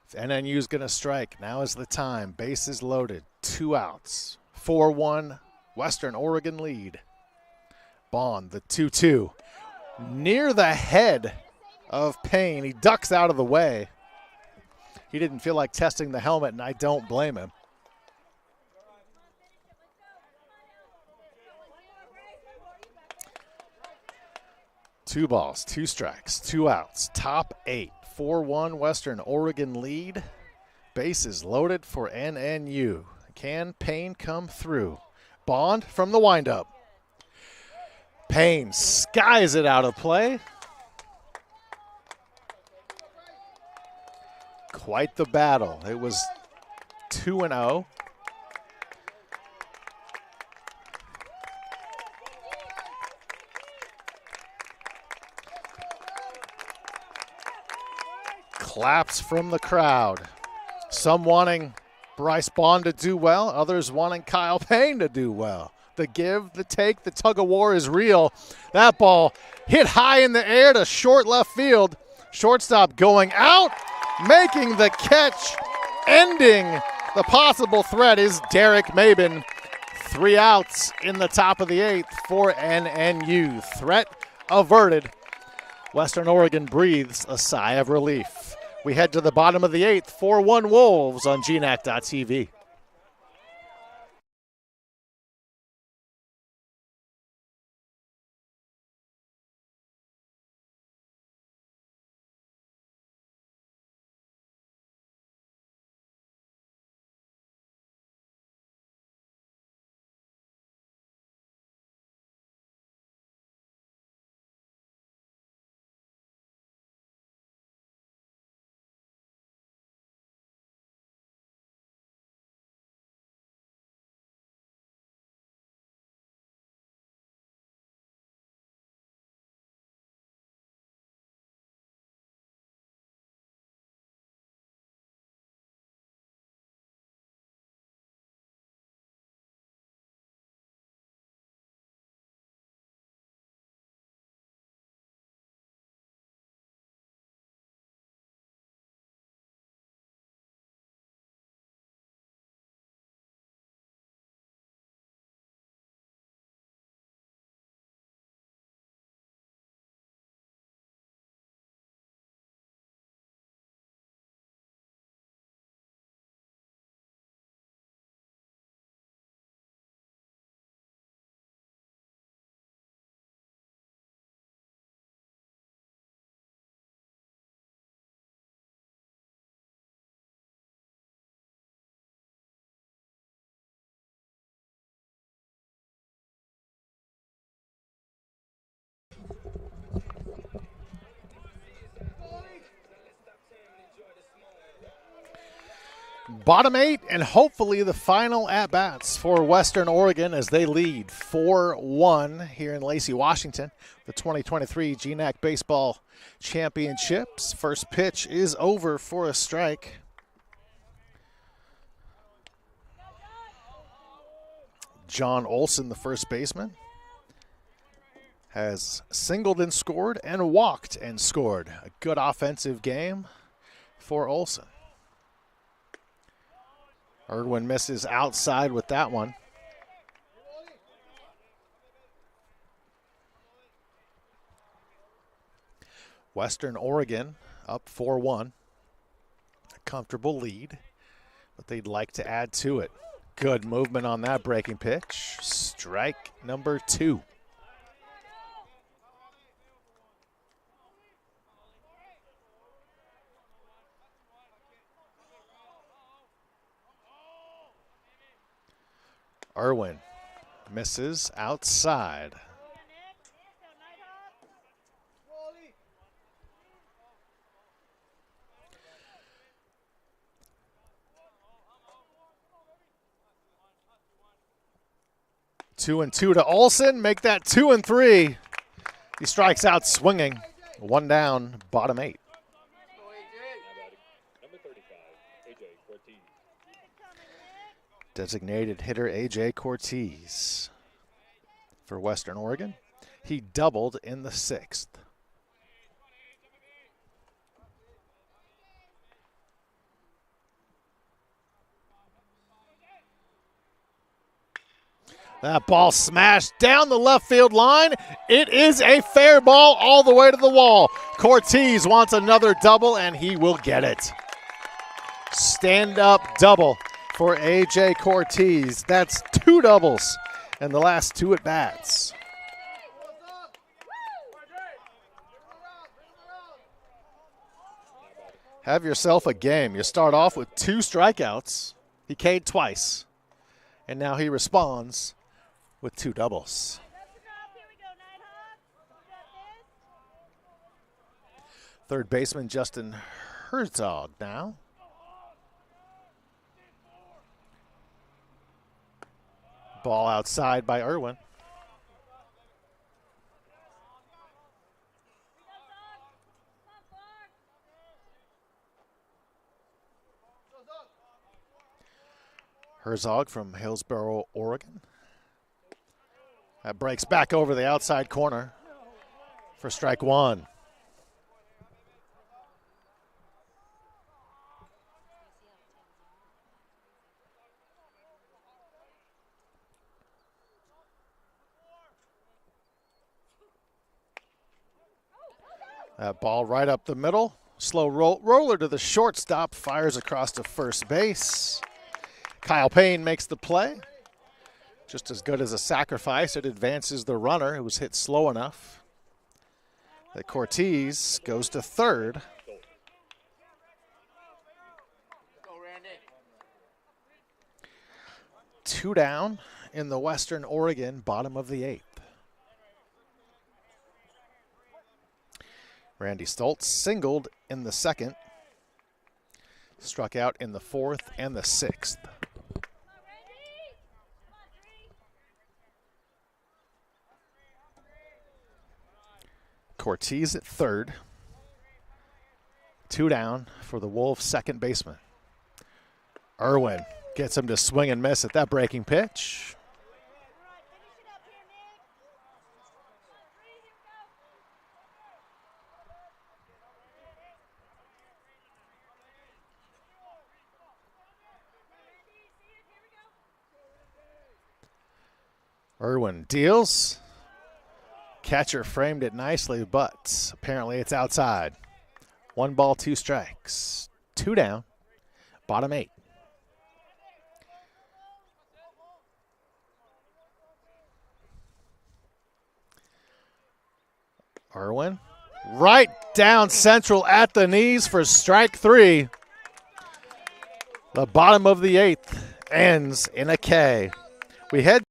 If NNU's going to strike, now is the time. Bases loaded. 2 outs. 4-1 Western Oregon lead. Bond, the 2-2. Near the head of Payne. He ducks out of the way. He didn't feel like testing the helmet, and I don't blame him. Two balls, 2 strikes, 2 outs, top 8. 4-1 Western Oregon lead. Bases loaded for NNU. Can Payne come through? Bond from the windup. Payne skies it out of play. Quite the battle. It was 2-0. Claps from the crowd. Some wanting Bryce Bond to do well, others wanting Kyle Payne to do well. The give, the take, the tug of war is real. That ball hit high in the air to short left field. Shortstop going out, making the catch, ending the possible threat is Derek Mabin. 3 outs in the top of the 8th for NNU. Threat averted. Western Oregon breathes a sigh of relief. We head to the bottom of the 8th, 4-1 Wolves on GNAC.TV. Bottom 8 and hopefully the final at-bats for Western Oregon as they lead 4-1 here in Lacey, Washington. The 2023 GNAC Baseball Championships. First pitch is over for a strike. John Olson, the first baseman, has singled and scored and walked and scored. A good offensive game for Olson. Irwin misses outside with that one. Western Oregon up 4-1. A comfortable lead, but they'd like to add to it. Good movement on that breaking pitch. Strike number 2. Irwin misses outside. Two and two to Olson. Make that 2-3. He strikes out swinging. 1 down, bottom 8. Designated hitter A.J. Cortez for Western Oregon. He doubled in the 6th. That ball smashed down the left field line. It is a fair ball all the way to the wall. Cortez wants another double, and he will get it. Stand-up double for A.J. Cortez. That's 2 doubles in the last 2 at-bats. Have yourself a game. You start off with 2 strikeouts. He K'd twice, and now he responds with 2 doubles. Third baseman Justin Herzog now. Ball outside by Irwin. Herzog from Hillsboro, Oregon. That breaks back over the outside corner for strike 1. That ball right up the middle. Slow roller to the shortstop, fires across to first base. Kyle Payne makes the play. Just as good as a sacrifice, it advances the runner who was hit slow enough that Cortez goes to third. Two down in the Western Oregon, bottom of the 8th. Randy Stoltz singled in the 2nd, struck out in the 4th and the 6th. Cortez at third. 2 down for the Wolves' second baseman. Irwin gets him to swing and miss at that breaking pitch. Irwin deals. Catcher framed it nicely, but apparently it's outside. 1 ball, 2 strikes. 2 down, bottom 8. Irwin, right down central at the knees for strike 3. The bottom of the 8th ends in a K. We head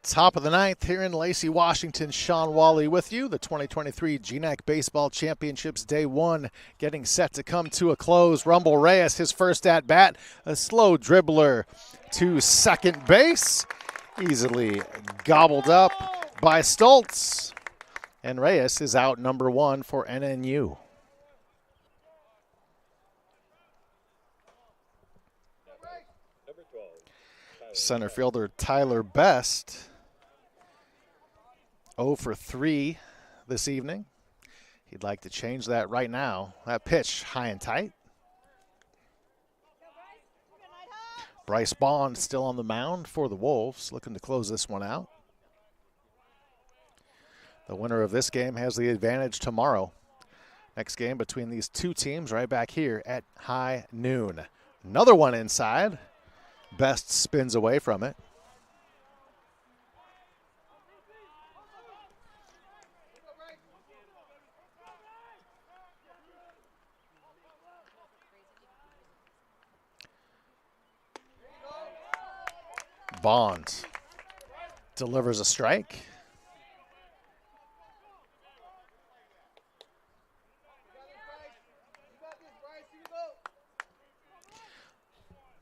Top of the ninth here in Lacey, Washington. Shawn Walli with you. The 2023 GNAC Baseball Championships Day 1 getting set to come to a close. Rumble Reyes, his first at-bat, a slow dribbler to second base. Easily gobbled up by Stoltz. And Reyes is out number 1 for NNU. Center fielder Tyler Best, 0 for 3 this evening. He'd like to change that right now. That pitch high and tight. Bryce Bond still on the mound for the Wolves, looking to close this one out. The winner of this game has the advantage tomorrow. Next game between these two teams right back here at high noon. Another one inside. Best spins away from it. Bond delivers a strike.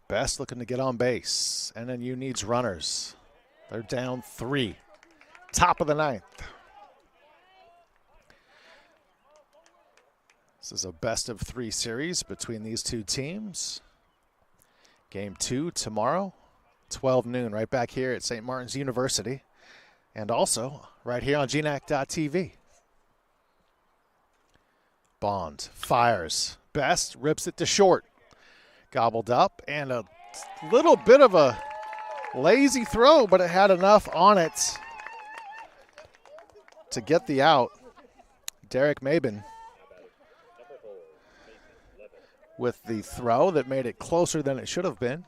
Best looking to get on base. NNU needs runners. They're down 3. Top of the ninth. This is a best-of-3 series between these two teams. Game 2 tomorrow, 12 noon, right back here at St. Martin's University. And also right here on GNAC.TV. Bond fires. Best rips it to short. Gobbled up, and a little bit of a lazy throw, but it had enough on it to get the out. Derek Mabin with the throw that made it closer than it should have been.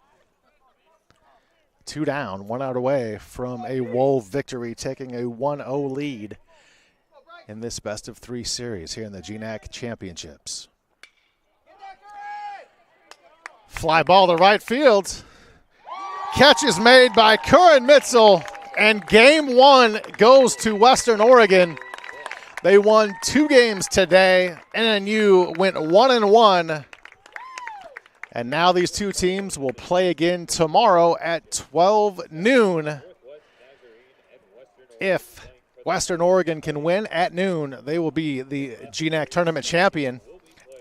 2 down, 1 out away from a Wolf victory, taking a 1-0 lead in this best-of-3 series here in the GNAC Championships. Fly ball to right field. Catch is made by Curran Mitzel, and game 1 goes to Western Oregon. They won 2 games today. NNU went 1-1. And now these two teams will play again tomorrow at 12 noon. If Western Oregon can win at noon, they will be the GNAC tournament champion.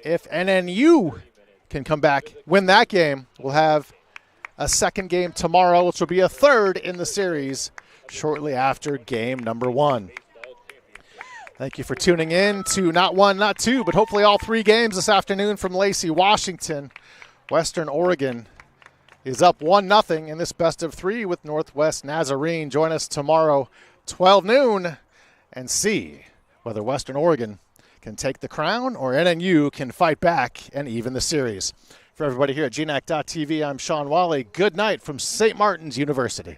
If NNU can come back, win that game, we'll have a second game tomorrow, which will be a third in the series shortly after game number 1. Thank you for tuning in to not 1, not 2, but hopefully all 3 games this afternoon from Lacey, Washington. Western Oregon is up 1-0 in this best-of-3 with Northwest Nazarene. Join us tomorrow, 12 noon, and see whether Western Oregon can take the crown or NNU can fight back and even the series. For everybody here at GNAC.TV, I'm Shawn Walli. Good night from St. Martin's University.